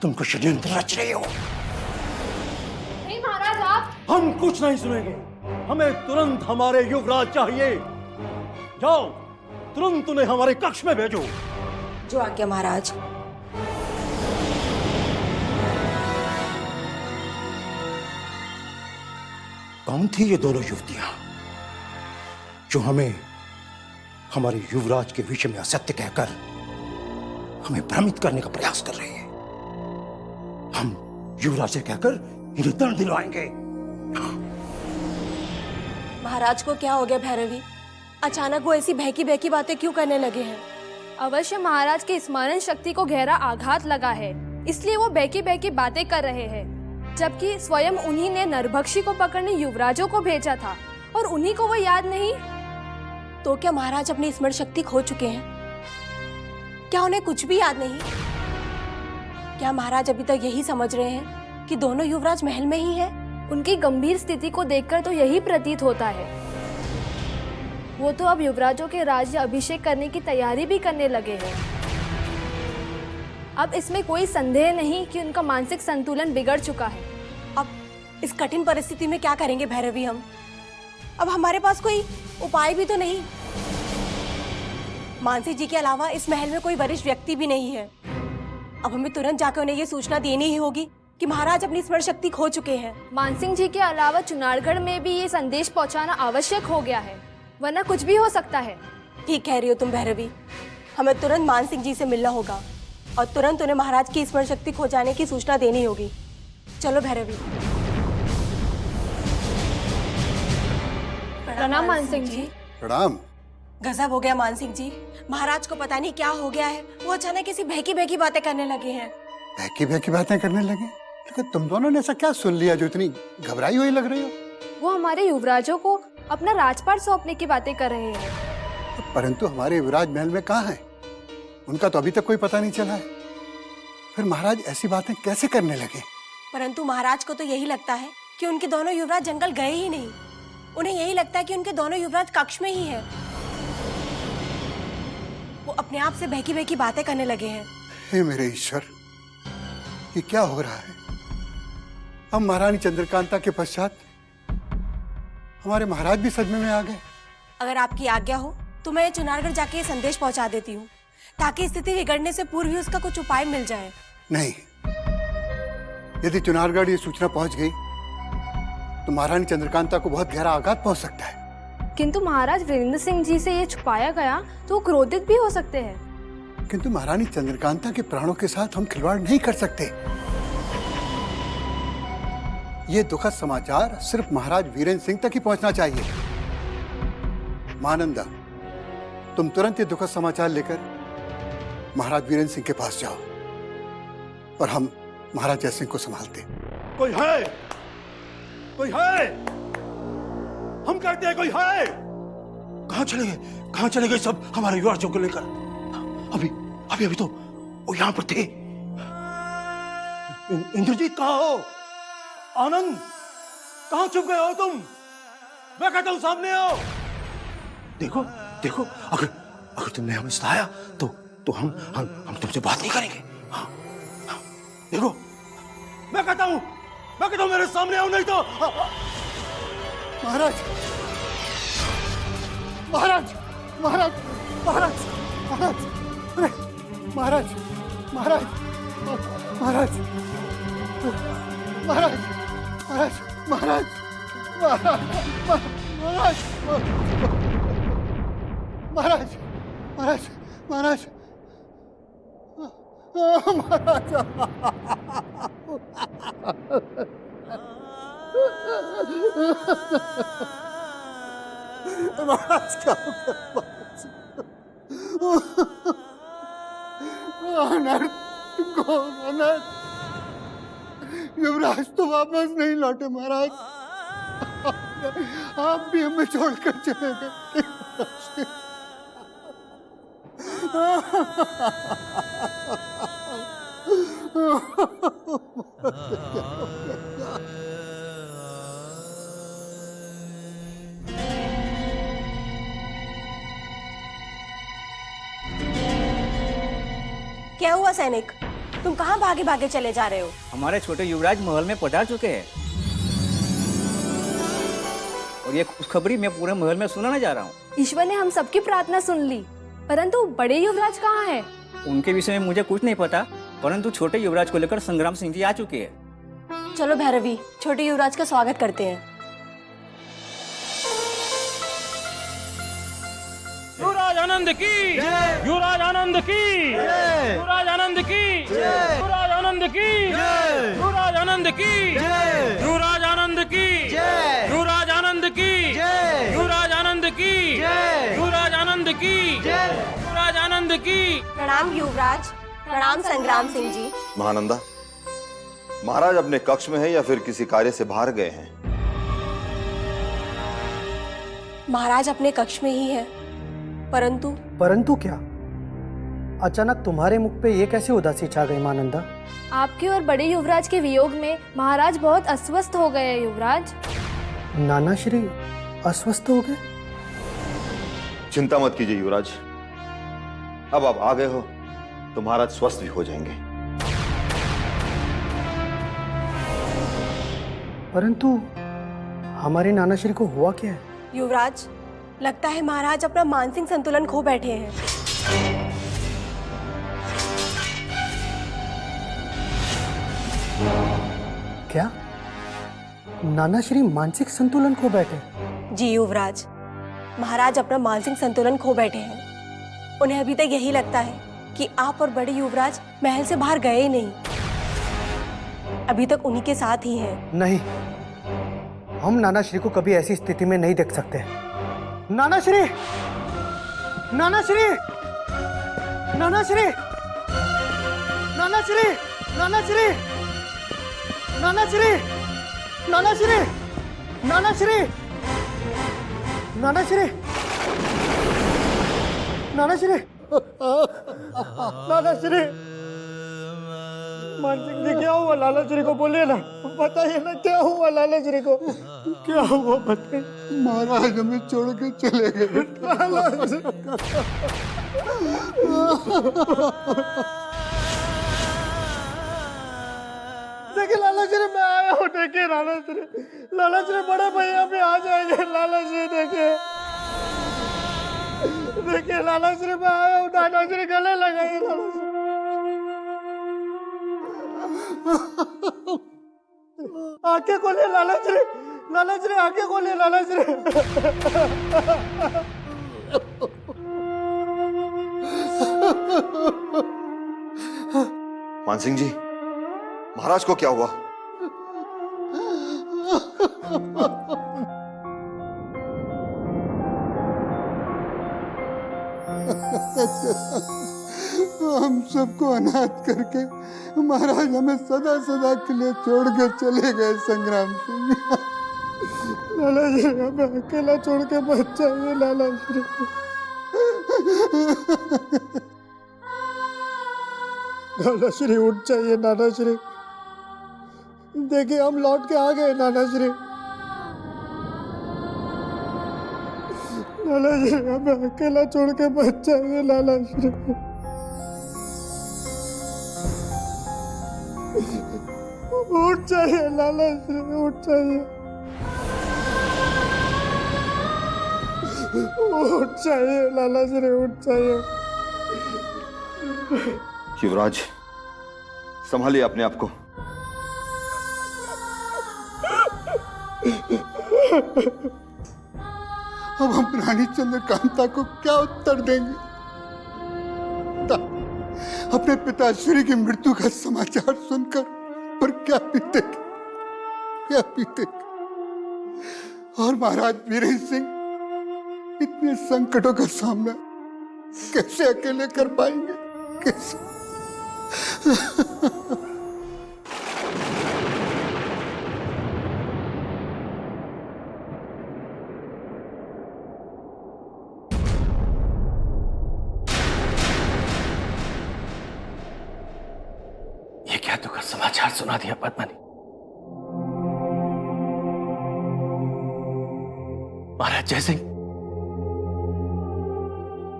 तुम कुछ षड्यंत्र रच रहे हो। नहीं महाराज, आप। हम कुछ नहीं सुनेंगे, हमें तुरंत हमारे युवराज चाहिए। जाओ तुरंत उन्हें हमारे कक्ष में भेजो। जो आज्ञा महाराज। कौन थी ये दोनों युवतियां जो हमें हमारे युवराज के विषय में असत्य कहकर हमें भ्रमित करने का प्रयास कर रहे हैं? हम युवराज से कहकर इन्हें दंड दिलवाएंगे। महाराज को क्या हो गया भैरवी? अचानक वो ऐसी बहकी बातें क्यों करने लगे हैं? अवश्य महाराज की स्मरण शक्ति को गहरा आघात लगा है, इसलिए वो बहकी बातें कर रहे हैं, जबकि स्वयं उन्हीं ने नरभक्षी को पकड़ने युवराजों को भेजा था और उन्हीं को वो याद नहीं। तो क्या महाराज अपनी स्मरण शक्ति खो चुके हैं? क्या उन्हें कुछ भी याद नहीं? क्या महाराज अभी तक यही समझ रहे हैं कि दोनों युवराज महल में ही हैं? उनकी गंभीर स्थिति को देखकर तो यही प्रतीत होता है। वो तो अब युवराजों के राज्य अभिषेक करने की तैयारी भी करने लगे हैं। अब इसमें कोई संदेह नहीं कि उनका मानसिक संतुलन बिगड़ चुका है। अब इस कठिन परिस्थिति में क्या करेंगे भैरवी हम? अब हमारे पास कोई उपाय भी तो नहीं। मानसी जी के अलावा इस महल में कोई वरिष्ठ व्यक्ति भी नहीं है। अब हमें तुरंत जाकर उन्हें ये सूचना देनी ही होगी कि महाराज अपनी स्मरण शक्ति खो चुके हैं। मानसिंह जी के अलावा चुनारगढ़ में भी ये संदेश पहुंचाना आवश्यक हो गया है, वरना कुछ भी हो सकता है। ठीक कह रही हो तुम भैरवी, हमें तुरंत मानसिंह जी से मिलना होगा और तुरंत उन्हें महाराज की स्मरण शक्ति खो जाने की सूचना देनी होगी। चलो भैरवी। प्रणाम मानसिंह जी। प्रणाम। गजब हो गया मानसिंह जी, महाराज को पता नहीं क्या हो गया है, वो अचानक किसी बहकी बातें करने लगे हैं। बहकी बातें करने लगे? लेकिन तुम दोनों ने ऐसा क्या सुन लिया जो इतनी घबराई हुई लग रही हो? वो हमारे युवराजों को अपना राजपाट सौंपने की बातें कर रहे हैं। परंतु हमारे युवराज महल में कहाँ हैं? उनका तो अभी तक कोई पता नहीं चला है। फिर महाराज ऐसी बातें कैसे करने लगे? परंतु महाराज को तो यही लगता है कि उनके दोनों युवराज जंगल गए ही नहीं। उन्हें यही लगता है कि उनके दोनों युवराज कक्ष में ही है। वो अपने आप से बहकी बातें करने लगे हैं। हे मेरे ईश्वर, ये क्या हो रहा है? हम महारानी चंद्रकांता के पश्चात हमारे महाराज भी सदमे में आ गए। अगर आपकी आज्ञा हो तो मैं चुनारगढ़ जाके ये संदेश पहुंचा देती हूँ, ताकि स्थिति बिगड़ने से पूर्व ही उसका कुछ उपाय मिल जाए। नहीं, यदि चुनारगढ़ ये सूचना पहुंच गई तो महारानी चंद्रकांता को बहुत गहरा आघात पहुंच सकता है। किंतु महाराज वीरेंद्र सिंह जी से ये छुपाया गया तो वो क्रोधित भी हो सकते हैं। किंतु महारानी चंद्रकांता के प्राणों के साथ हम खिलवाड़ नहीं कर सकते। ये दुखद समाचार सिर्फ महाराज वीरेंद्र सिंह तक ही पहुंचना चाहिए। मानंदा, तुम तुरंत ये दुखद समाचार लेकर महाराज वीरेंद्र सिंह के पास जाओ और हम महाराज जय सिंह को संभालते। कोई है? कोई है? हम कहते हैं कोई है? कहां चले गए? कहां चले गए सब हमारे युवराजों को लेकर? अभी अभी अभी तो वो यहां पर थे। इंद्रजीत कहां हो? आनंद कहां छुप गए हो तुम? मैं कहता हूं सामने आओ। देखो देखो, अगर अगर तुमने हमें सताया तो हम तुमसे बात नहीं करेंगे। हाँ, हाँ, देखो मैं कहता हूं मेरे सामने आओ, नहीं तो महाराज महाराज महाराज महाराज महाराज महाराज महाराज महाराज महाराज महाराज महाराज महाराज महाराज महाराज महाराज क्या हो गया? अनर्थ कौन अनर्थ? युवराज तो वापस नहीं लौटे महाराज। आप भी हमें छोड़कर चले गए। क्या हुआ सैनिक? तुम कहाँ भागे भागे चले जा रहे हो? हमारे छोटे युवराज महल में पधार चुके हैं और ये खुशखबरी मैं पूरे महल में सुनाने जा रहा हूँ। ईश्वर ने हम सबकी प्रार्थना सुन ली, परंतु बड़े युवराज कहाँ हैं? उनके विषय में मुझे कुछ नहीं पता, परंतु छोटे युवराज को लेकर संग्राम सिंह जी आ चुके हैं। चलो भैरवी, छोटे युवराज का स्वागत करते हैं। युवराज आनंद की, युवराज आनंद की, युवराज आनंद की, युवराज आनंद की, युवराज आनंद की, युवराज आनंद की, युवराज आनंद की, युवराज आनंद की, युवराज आनंद की, युवराज आनंद की। प्रणाम युवराज। प्रणाम संग्राम सिंह जी। महानंदा, महाराज अपने कक्ष में है या फिर किसी कार्य से बाहर गए हैं? महाराज अपने कक्ष में ही है, परंतु क्या? अचानक तुम्हारे मुख पे ये कैसे उदासी छा गई महानंदा? आपके और बड़े युवराज के वियोग में महाराज बहुत अस्वस्थ हो गए हैं युवराज। नाना श्री अस्वस्थ हो गए? चिंता मत कीजिए युवराज, अब आप आ गए हो तो महाराज स्वस्थ भी हो जाएंगे। परंतु हमारे नाना श्री को हुआ क्या है? युवराज, लगता है महाराज अपना मानसिक संतुलन खो बैठे हैं। क्या? नाना श्री मानसिक संतुलन खो बैठे? जी युवराज, महाराज अपना मानसिक संतुलन खो बैठे हैं। उन्हें अभी तक यही लगता है कि आप और बड़े युवराज महल से बाहर गए ही नहीं, अभी तक उन्हीं के साथ ही हैं। नहीं, हम नाना श्री को कभी ऐसी स्थिति में नहीं देख सकते। नाना श्री, नाना श्री, नाना श्री, नाना श्री, नाना श्री, नाना श्री, नाना श्री, नाना श्री, नाना श्री, नाना श्री, नाना श्री। मानसिंह जी, क्या हुआ लाला श्री को? बोलिए ना, बताइए ना क्या हुआ लाला श्री को? क्या हुआ बताइए। महाराज हमें छोड़ के चले गए। देखिए लाला श्री, मैं आया हूँ। देखिए लाला श्री, लाला श्री बड़े भैया भी आ जाएंगे। लाला श्री देखिए, देखिए लाला श्री, मैं आया हूँ। नाना श्री गले लगाइए लाला श्री। आंखें खोलिए लाला श्री, लाला श्री आंखें खोलिए लाला श्री। मानसिंह जी, महाराज को क्या हुआ? हम सबको अनाथ करके महाराज हमें सदा सदा के लिए छोड़ के चले गए संग्राम सिंह। लाला श्री हमें अकेला छोड़ के मत जाइए लाला श्री। नाना श्री उठ जाइए नाना श्री। देखिए हम लौट के आ गए नाना श्री। लाला श्री हमें अकेला छोड़ के मत जाइए लाला श्री। उठ जाइए लाला श्री, उठ जाइए, उठ जाइए लाला श्री, उठ जाइए। युवराज संभालिए अपने आप को। अब हम रानी चंद्रकांता को क्या उत्तर देंगे? अपने पिताश्री की मृत्यु का समाचार सुनकर पर क्या बीतेगी, क्या बीतेगी? और महाराज वीरेंद्र सिंह इतने संकटों का सामना कैसे अकेले कर पाएंगे? कैसे? ये क्या दुखद समाचार सुना दिया पद्मनी? महाराज जयसिंह,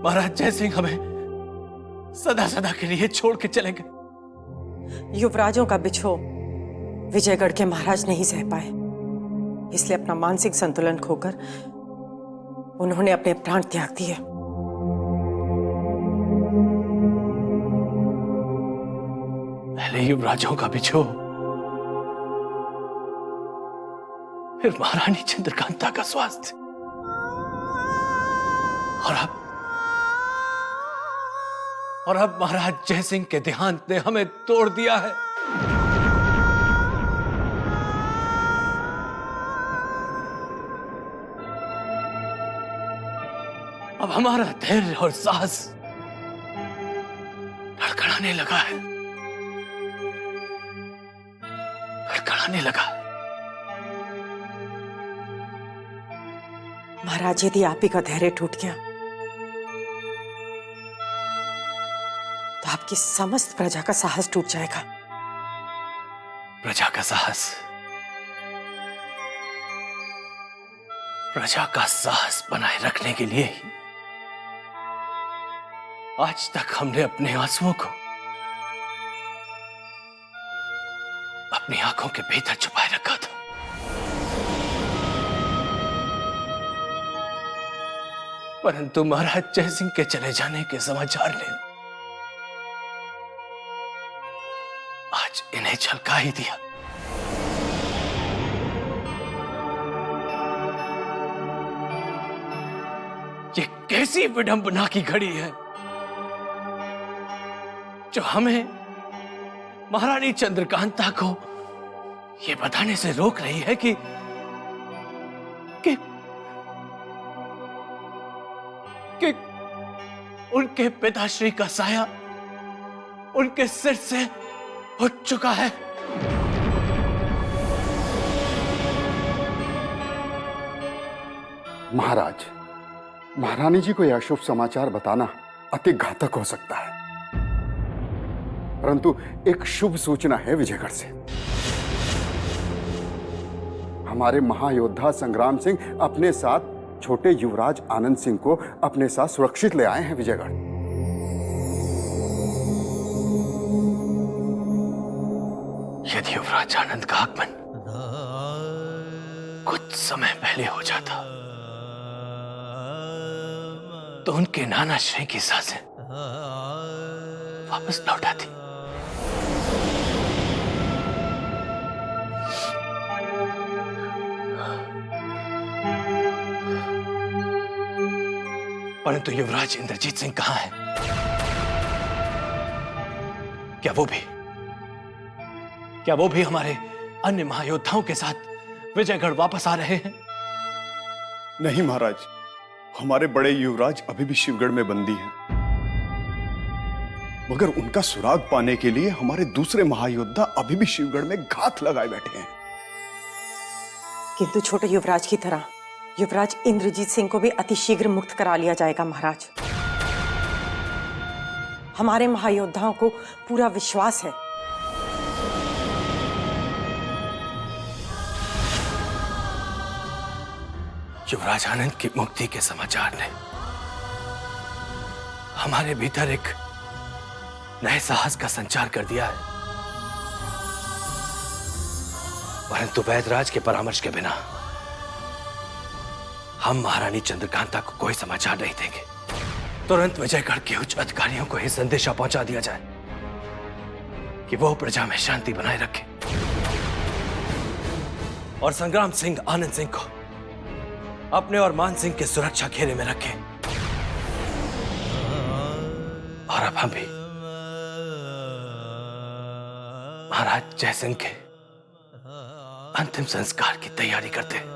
महाराज जयसिंह हमें सदा सदा के लिए छोड़ के चले गए। युवराजों का बिछो विजयगढ़ के महाराज नहीं सह पाए, इसलिए अपना मानसिक संतुलन खोकर उन्होंने अपने प्राण त्याग दिए। पहले युवराजों का बिछो, फिर महारानी चंद्रकांता का स्वास्थ्य, और अब महाराज जयसिंह के देहांत ने हमें तोड़ दिया है। अब हमारा धैर्य और साहस लड़खड़ाने लगा है, लड़खड़ाने लगा। महाराज यदि आप ही का धैर्य टूट गया तो आपकी समस्त प्रजा का साहस टूट जाएगा। प्रजा का साहस, प्रजा का साहस बनाए रखने के लिए ही आज तक हमने अपने आंसुओं को अपनी आंखों के भीतर छुपाए रखा था। परंतु महाराज जयसिंह के चले जाने के समाचार ने आज इन्हें झलका ही दिया। ये कैसी विडंबना की घड़ी है जो हमें महारानी चंद्रकांता को ये बताने से रोक रही है कि उनके पिताश्री का साया उनके सिर से उठ चुका है। महाराज, महारानी जी को यह अशुभ समाचार बताना अति घातक हो सकता है, परंतु एक शुभ सूचना है विजयगढ़ से। हमारे महायोद्धा संग्राम सिंह अपने साथ छोटे युवराज आनंद सिंह को अपने साथ सुरक्षित ले आए हैं विजयगढ़। यदि युवराज आनंद का आगमन कुछ समय पहले हो जाता तो उनके नाना श्री की सांसें वापस लौट आती। परंतु युवराज इंद्रजीत सिंह कहां है? क्या वो भी हमारे अन्य महायोद्धाओं के साथ विजयगढ़ वापस आ रहे हैं? नहीं महाराज, हमारे बड़े युवराज अभी भी शिवगढ़ में बंदी हैं। मगर उनका सुराग पाने के लिए हमारे दूसरे महायोद्धा अभी भी शिवगढ़ में घात लगाए बैठे हैं। किंतु छोटे युवराज की तरह युवराज इंद्रजीत सिंह को भी अतिशीघ्र मुक्त करा लिया जाएगा महाराज। हमारे महायोद्धाओं को पूरा विश्वास है। युवराज आनंद की मुक्ति के समाचार ने हमारे भीतर एक नए साहस का संचार कर दिया है, परंतु वैदराज के परामर्श के बिना हम महारानी चंद्रकांता को कोई समाचार नहीं देंगे। तुरंत विजयगढ़ के उच्च अधिकारियों को यह संदेशा पहुंचा दिया जाए कि वो प्रजा में शांति बनाए रखे और संग्राम सिंह आनंद सिंह को अपने और मान सिंह के सुरक्षा घेरे में रखें। और अब हम भी महाराज जयसिंह के अंतिम संस्कार की तैयारी करते हैं।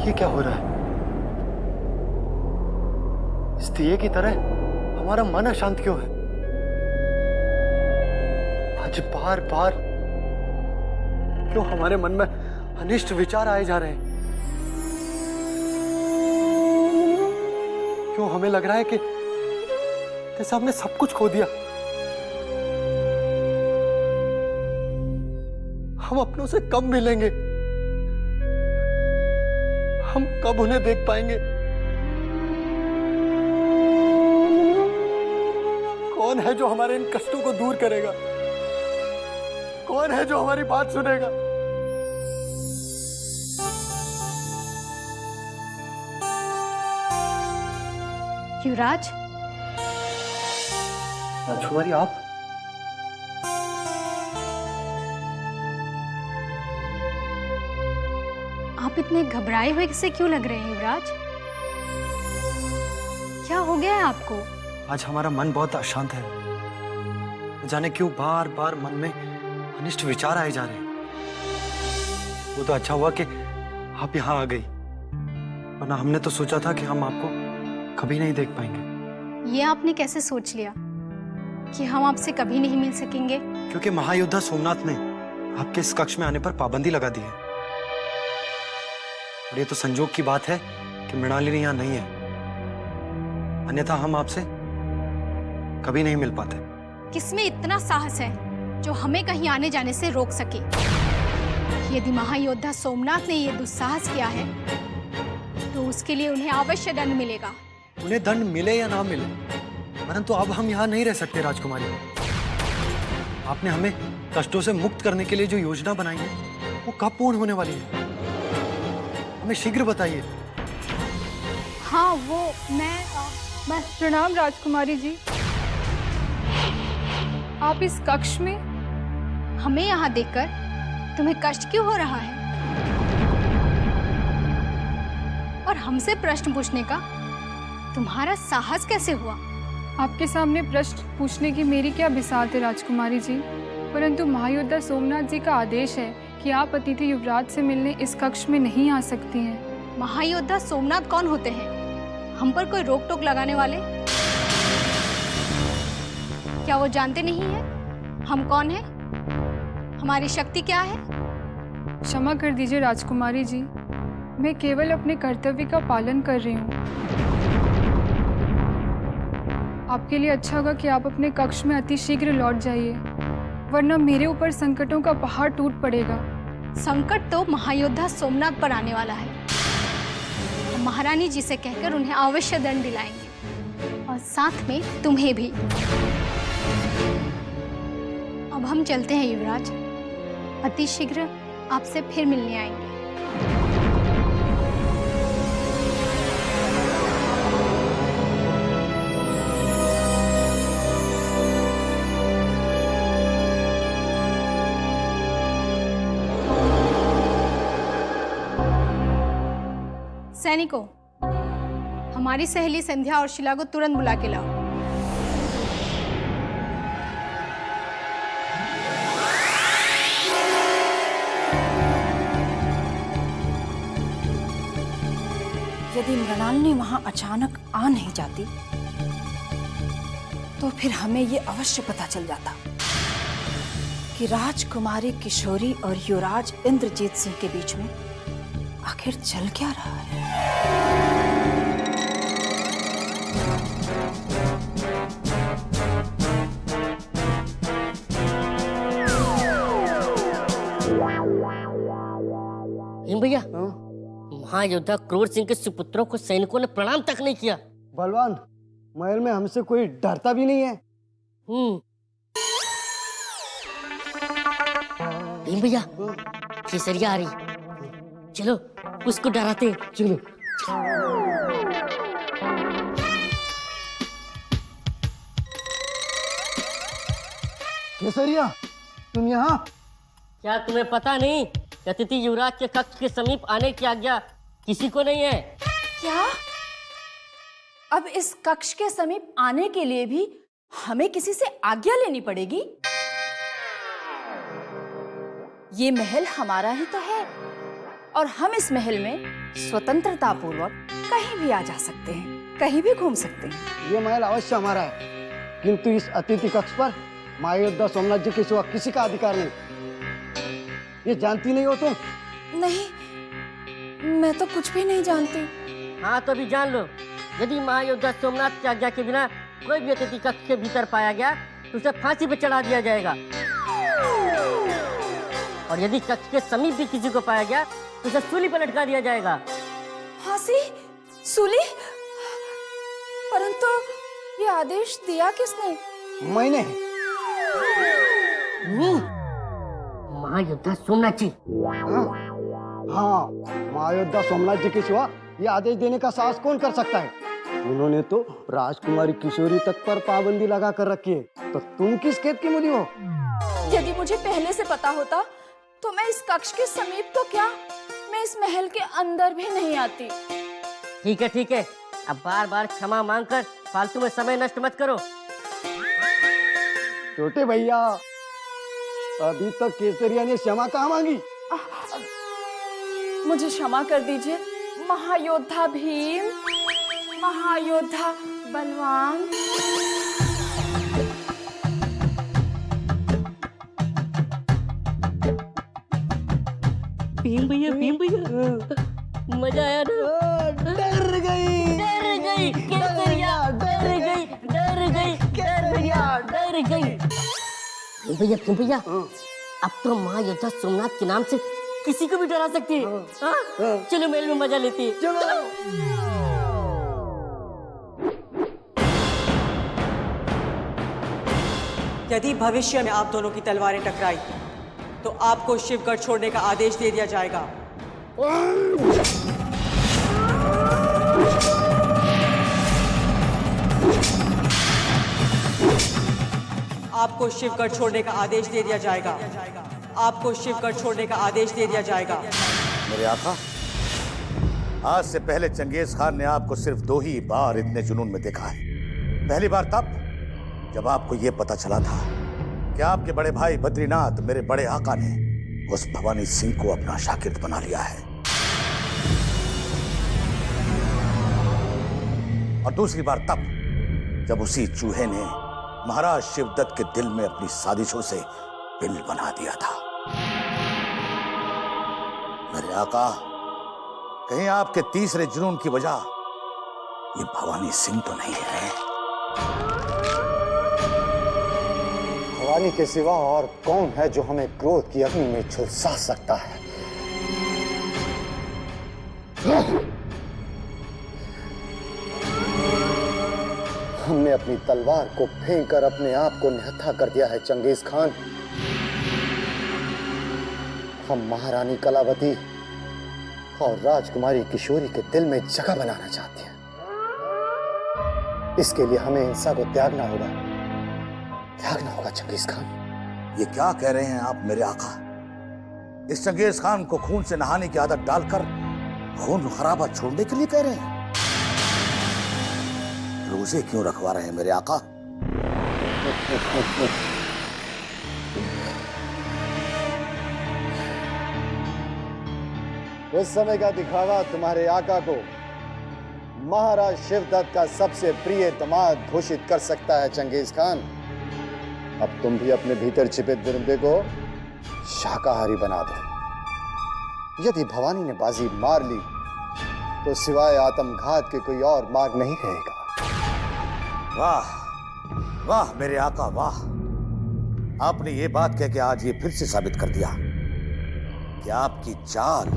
ये क्या हो रहा है? इस दिए की तरह हमारा मन अशांत क्यों है? आज बार बार क्यों हमारे मन में अनिष्ट विचार आए जा रहे हैं? क्यों हमें लग रहा है कि जैसे हमने सब कुछ खो दिया? हम अपनों से कम मिलेंगे, हम कब उन्हें देख पाएंगे? कौन है जो हमारे इन कष्टों को दूर करेगा? कौन है जो हमारी बात सुनेगा? युवराज, राजकुमारी आप? आप इतने घबराए हुए से क्यों लग रहे हैं युवराज? क्या हो गया है आपको? आज हमारा मन बहुत अशांत है। न जाने क्यों बार बार मन में अनिष्ट विचार आए जा रहे हैं। वो तो अच्छा हुआ कि आप यहाँ आ गई, वरना हमने तो सोचा था कि हम आपको कभी नहीं देख पाएंगे। ये आपने कैसे सोच लिया कि हम आपसे कभी नहीं मिल सकेंगे? क्योंकि महायोद्धा सोमनाथ ने आपके इस कक्ष में आने पर पाबंदी लगा दी है। और ये तो संजोग की बात है कि मृणालिनी यहाँ नहीं है, अन्यथा हम आपसे कभी नहीं मिल पाते। किसमें इतना साहस है जो हमें कहीं आने जाने से रोक सके? यदि महायोद्धा सोमनाथ ने यह दुस्साहस किया है तो उसके लिए उन्हें अवश्य दंड मिलेगा। उन्हें दंड मिले या ना मिले, परंतु अब हम यहाँ नहीं रह सकते राजकुमारी। आपने हमें कष्टों से मुक्त करने के लिए जो योजना बनाई है वो कब पूर्ण होने वाली है? हमें शीघ्र बताइए। हाँ, वो मैं प्रणाम राजकुमारी जी। आप इस कक्ष में? हमें यहाँ देखकर तुम्हें कष्ट क्यों हो रहा है? और हमसे प्रश्न पूछने का तुम्हारा साहस कैसे हुआ? आपके सामने प्रश्न पूछने की मेरी क्या बिसात है राजकुमारी जी, परंतु महायोद्धा सोमनाथ जी का आदेश है कि आप अतिथि युवराज से मिलने इस कक्ष में नहीं आ सकती हैं। महायोद्धा सोमनाथ कौन होते हैं? हम पर कोई रोक टोक लगाने वाले? क्या वो जानते नहीं हैं हम कौन हैं? हमारी शक्ति क्या है? क्षमा कर दीजिए राजकुमारी जी, मैं केवल अपने कर्तव्य का पालन कर रही हूँ। आपके लिए अच्छा होगा कि आप अपने कक्ष में अति शीघ्र लौट जाइए, वरना मेरे ऊपर संकटों का पहाड़ टूट पड़ेगा। संकट तो महायोद्धा सोमनाथ पर आने वाला है। हम महारानी जी से कहकर उन्हें अवश्य दंड दिलाएंगे, और साथ में तुम्हें भी। अब हम चलते हैं युवराज, अति शीघ्र आपसे फिर मिलने आएंगे। सैनिकों, हमारी सहेली संध्या और शिला को तुरंत बुला के लाओ। यदि मृणालिनी वहां अचानक आ नहीं जाती तो फिर हमें ये अवश्य पता चल जाता कि राजकुमारी किशोरी और युवराज इंद्रजीत सिंह के बीच में आखिर चल क्या रहा है। भैया, महायोद्धा क्रूर सिंह के सुपुत्रों को सैनिकों ने प्रणाम तक नहीं किया। बलवान, महल में हमसे कोई डरता भी नहीं है। भैया, केसरिया आ रही, चलो उसको डराते हैं। चलो। केसरिया, तुम यहाँ? क्या तुम्हें पता नहीं कि अतिथि युवराज के कक्ष के समीप आने की आज्ञा किसी को नहीं है? क्या? अब इस कक्ष के समीप आने के लिए भी हमें किसी से आज्ञा लेनी पड़ेगी? ये महल हमारा ही तो है और हम इस महल में स्वतंत्रता पूर्वक कहीं भी आ जा सकते हैं, कहीं भी घूम सकते हैं। ये महल अवश्य हमारा है, किंतु इस अतिथि कक्ष पर महायोद्धा सोमनाथ जी के सिवा किसी का अधिकार नहीं। ये जानती नहीं हो तुम? नहीं, मैं तो कुछ भी नहीं जानती। हाँ तो भी जान लो, यदि महायोद्धा सोमनाथ की आज्ञा के बिना कोई भी अतिथि कक्ष के भीतर पाया गया तो उसे फांसी पर चढ़ा दिया जाएगा, और यदि कक्ष के समीप भी किसी को पाया गया तो उसे सूली पर लटका दिया जाएगा। फांसी सूली, परंतु ये आदेश दिया किसने? मैंने। महायोद्धा सोमनाथ जी। हाँ, महायोद्धा सोमनाथ जी के सिवा ये आदेश देने का साहस कौन कर सकता है? उन्होंने तो राजकुमारी किशोरी तक पर पाबंदी लगा कर रखी है, तो तुम किस खेत की मूली हो? यदि मुझे पहले से पता होता तो मैं इस कक्ष के समीप तो क्या, मैं इस महल के अंदर भी नहीं आती। ठीक है, अब बार बार क्षमा मांगकर फालतू में समय नष्ट मत करो। छोटे भैया, अभी तक केसरिया ने क्षमा कहाँ मांगी? मुझे क्षमा कर दीजिए महायोद्धा भीम, महायोद्धा बलवान। भीम भैया मजा आया ना? डर गई केसरिया, डर गई। भैया अब तो महायोद्धा सोमनाथ के नाम से किसी को भी डरा सकती है। हाँ? चलो मेल में मजा लेती है। चलो। यदि भविष्य में आप दोनों की तलवारें टकराई तो आपको शिवगढ़ छोड़ने का आदेश दे दिया जाएगा। आपको शिवगढ़ छोड़ने का आदेश दे दिया जाएगा। आपको शिवगढ़ छोड़ने का आदेश दे दिया जाएगा। मेरे आका, आज से पहले चंगेज खान ने आपको सिर्फ 2 ही बार इतने जुनून में देखा है। पहली बार तब जब आपको यह पता चला था कि आपके बड़े भाई बद्रीनाथ, मेरे बड़े आका ने उस भवानी सिंह को अपना शागिर्द बना लिया है। और दूसरी बार तब जब उसी चूहे ने महाराज शिवदत्त के दिल में अपनी साजिशों से पिल बना दिया था। मेरे आका, कहीं आपके तीसरे जुनून की वजह ये भवानी सिंह तो नहीं है? भवानी के सिवा और कौन है जो हमें क्रोध की अग्नि में झुलसा सकता है? हमने अपनी तलवार को फेंक कर अपने आप को निहत्था कर दिया है चंगेज खान। हम महारानी कलावती और राजकुमारी किशोरी के दिल में जगह बनाना चाहते हैं। इसके लिए हमें हिंसा को त्यागना होगा चंगेज खान। ये क्या कह रहे हैं आप मेरे आका? इस चंगेज खान को खून से नहाने की आदत डालकर खून खराबा छोड़ने के लिए कह रहे हैं? रोजे क्यों रखवा रहे हैं मेरे आका? उस समय का दिखावा तुम्हारे आका को महाराज शिवदत्त का सबसे प्रिय दामाद घोषित कर सकता है चंगेज खान। अब तुम भी अपने भीतर छिपे दुर्बे को शाकाहारी बना दो। यदि भवानी ने बाजी मार ली तो सिवाय आत्मघात के कोई और मार्ग नहीं रहेगा। वाह वाह मेरे आका वाह! आपने ये बात कह के आज ये फिर से साबित कर दिया कि आपकी चाल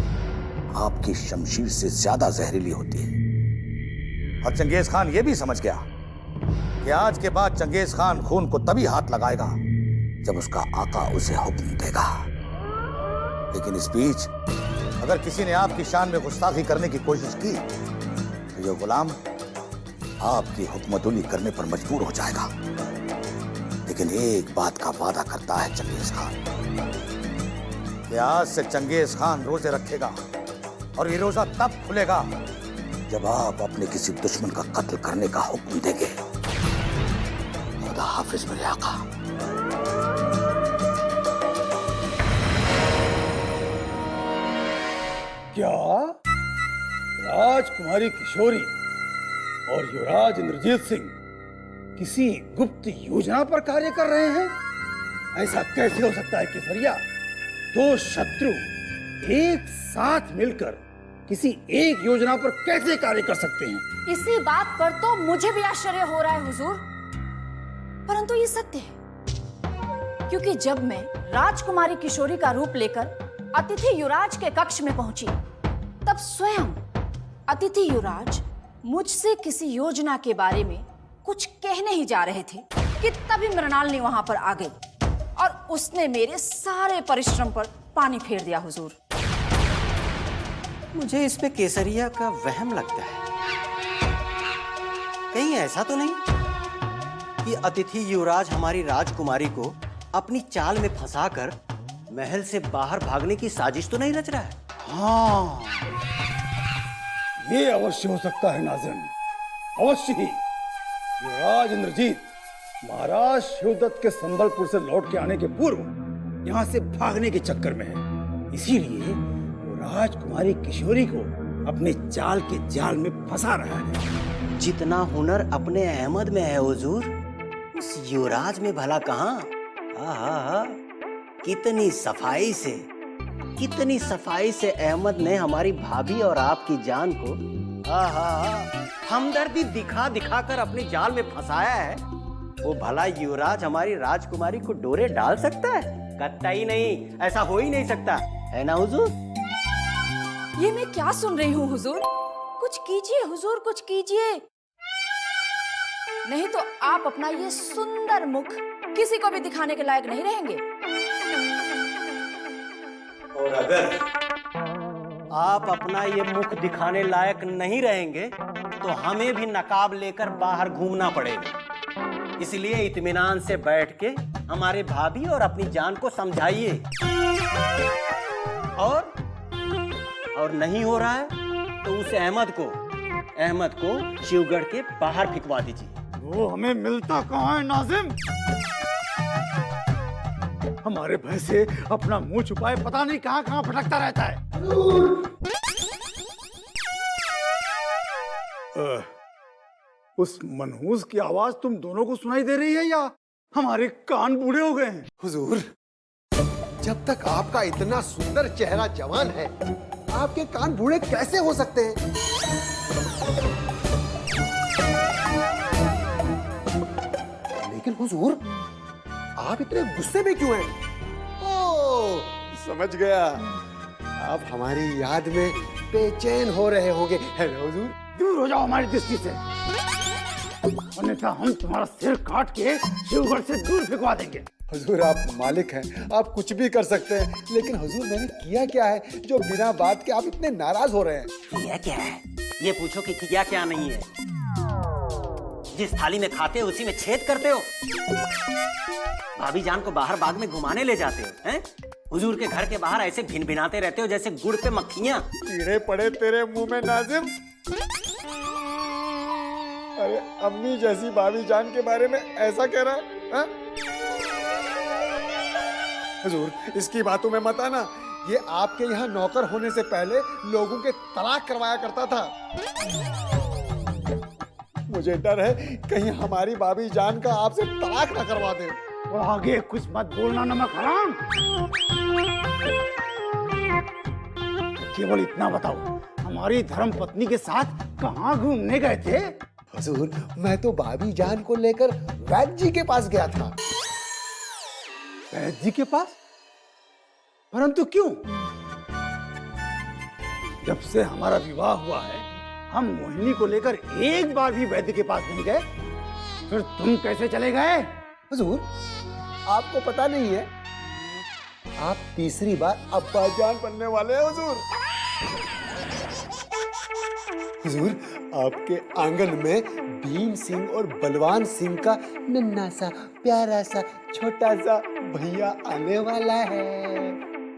आपकी शमशीर से ज्यादा जहरीली होती है। और चंगेज खान ये भी समझ गया कि आज के बाद चंगेज खान खून को तभी हाथ लगाएगा जब उसका आका उसे हुक्म देगा। लेकिन इस बीच अगर किसी ने आपकी शान में गुस्ताखी करने की कोशिश की तो ये गुलाम आपकी हुक्मतुली करने पर मजबूर हो जाएगा। लेकिन एक बात का वादा करता है चंगेज खान कि आज से चंगेज खान रोजे रखेगा और ये रोजा तब खुलेगा जब आप अपने किसी दुश्मन का कत्ल करने का हुक्म देंगे। खुदा हाफिज मेरे आका। क्या राजकुमारी किशोरी और युवराज इंद्रजीत सिंह किसी गुप्त योजना पर कार्य कर रहे हैं? ऐसा कैसे हो सकता है केसरिया? 2 शत्रु एक साथ मिलकर किसी एक योजना पर कैसे कार्य कर सकते हैं? इसी बात पर तो मुझे भी आश्चर्य हो रहा है हुजूर, परंतु ये सत्य है। क्योंकि जब मैं राजकुमारी किशोरी का रूप लेकर अतिथि युवराज के कक्ष में पहुंची तब स्वयं अतिथि युवराज मुझसे किसी योजना के बारे में कुछ कहने ही जा रहे थे कि तभी मृणालिनी वहां पर आ गई और उसने मेरे सारे परिश्रम पर पानी फेर दिया हुजूर। मुझे इसमें केसरिया का वहम लगता है। कहीं ऐसा तो नहीं कि अतिथि युवराज हमारी राजकुमारी को अपनी चाल में फंसाकर महल से बाहर भागने की साजिश तो नहीं रच रहा है? हाँ, ये अवश्य हो सकता है नाज़िम, अवश्य ही। युवराज इंद्रजीत महाराज शिवदत्त के संबलपुर से लौट के आने के पूर्व यहाँ से भागने के चक्कर में है, इसीलिए वो राजकुमारी किशोरी को अपने चाल के जाल में फंसा रहा है। जितना हुनर अपने अहमद में है हुजूर, उस युवराज में भला कहाँ? कितनी सफाई से अहमद ने हमारी भाभी और आपकी जान को हमदर्दी दिखा दिखा कर अपने जाल में फंसाया है। वो भला युवराज हमारी राजकुमारी को डोरे डाल सकता है? कतई नहीं, ऐसा हो ही नहीं सकता, है ना हुजूर? ये मैं क्या सुन रही हूँ हुजूर? कुछ कीजिए हुजूर, कुछ कीजिए, नहीं तो आप अपना ये सुंदर मुख किसी को भी दिखाने के लायक नहीं रहेंगे। और अगर आप अपना ये मुख दिखाने लायक नहीं रहेंगे तो हमें भी नकाब लेकर बाहर घूमना पड़ेगा। इसलिए इत्मीनान से बैठ के हमारे भाभी और अपनी जान को समझाइए। और नहीं हो रहा है तो उस अहमद को शिवगढ़ के बाहर फिकवा दीजिए। वो हमें मिलता कहाँ है नाज़िम? हमारे भय से अपना मुंह छुपाए पता नहीं कहाँ कहाँ भटकता रहता है। उस मनहूस की आवाज तुम दोनों को सुनाई दे रही है या हमारे कान बूढ़े हो गए हैं? हुजूर, जब तक आपका इतना सुंदर चेहरा जवान है, आपके कान बूढ़े कैसे हो सकते हैं? लेकिन हुजूर, आप इतने गुस्से में क्यों हैं? ओह, समझ गया, आप हमारी याद में बेचैन हो रहे होंगे, है ना हुजूर? दूर हो जाओ हमारी दृष्टि से, अन्यथा हम तुम्हारा सिर काट के शिवगढ़ से दूर फेंकवा देंगे। हुजूर, आप मालिक हैं, आप कुछ भी कर सकते हैं, लेकिन हुजूर मैंने किया क्या है जो बिना बात के आप इतने नाराज हो रहे हैं? किया क्या है ये पूछो कि किया क्या नहीं है। जिस थाली में खाते हो उसी में छेद करते हो। भाभी जान को बाहर बाग में घुमाने ले जाते हो, हैं? हुजूर के घर के बाहर ऐसे भिन-भिनाते रहते हो जैसे गुड़ पे मक्खियां। कीड़े पड़े तेरे मुंह में नाजिम। अरे अम्मी जैसी भाभी जान के बारे में ऐसा कह रहा है? हुजूर, इसकी बातों में मत आना। ये आपके यहाँ नौकर होने से पहले लोगों के तलाक करवाया करता था। मुझे डर है कहीं हमारी भाभी जान का आपसे तलाक ना करवा दे। और आगे कुछ मत बोलना नमक हराम। केवल इतना बताओ, हमारी धर्म पत्नी के साथ कहाँ घूमने गए थे? हुजूर, मैं तो भाभी जान को लेकर वैद्य जी के पास गया था। वैद्य जी के पास? परंतु क्यों? जब से हमारा विवाह हुआ है, हम मोहिनी को लेकर एक बार भी वैद्य के पास नहीं गए। फिर तुम कैसे चले गए? हुजूर, आपको पता नहीं है, आप तीसरी बार अब्बा जान बनने वाले हैं हुजूर। हुजूर, आपके आंगन में भीम सिंह और बलवान सिंह का नन्हा सा प्यारा सा छोटा सा भैया आने वाला है।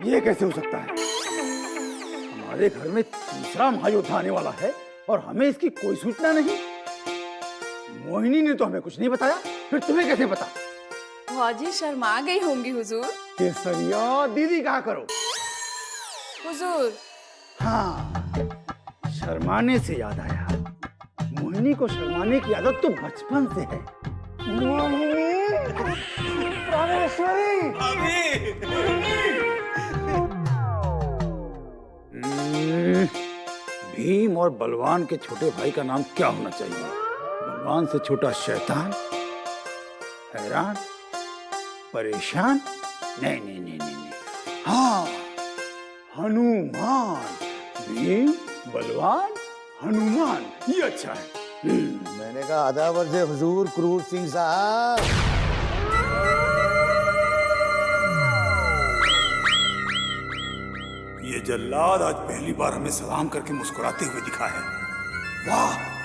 ये कैसे हो सकता है? हमारे घर में तीसरा महायोद्धा आने वाला है और हमें इसकी कोई सूचना नहीं। मोहिनी ने तो हमें कुछ नहीं बताया, फिर तुम्हें कैसे पता? जी शर्मा गई होंगी हुजूर। केसरिया दीदी कहा करो। हुजूर। हाँ, शर्माने से याद आया, मोहिनी को शर्माने की आदत तो बचपन से है। भीम और बलवान के छोटे भाई का नाम क्या होना चाहिए? बलवान से छोटा शैतान, हैरान, परेशान? नहीं नहीं नहीं नहीं, हाँ, हनुमान। भीम, बलवान, हनुमान, ये अच्छा है। मैंने कहा आधा वर्ष है हुजूर क्रूर सिंह साहब। ये जल्लाद आज पहली बार हमें सलाम करके मुस्कुराते हुए दिखा है। वाह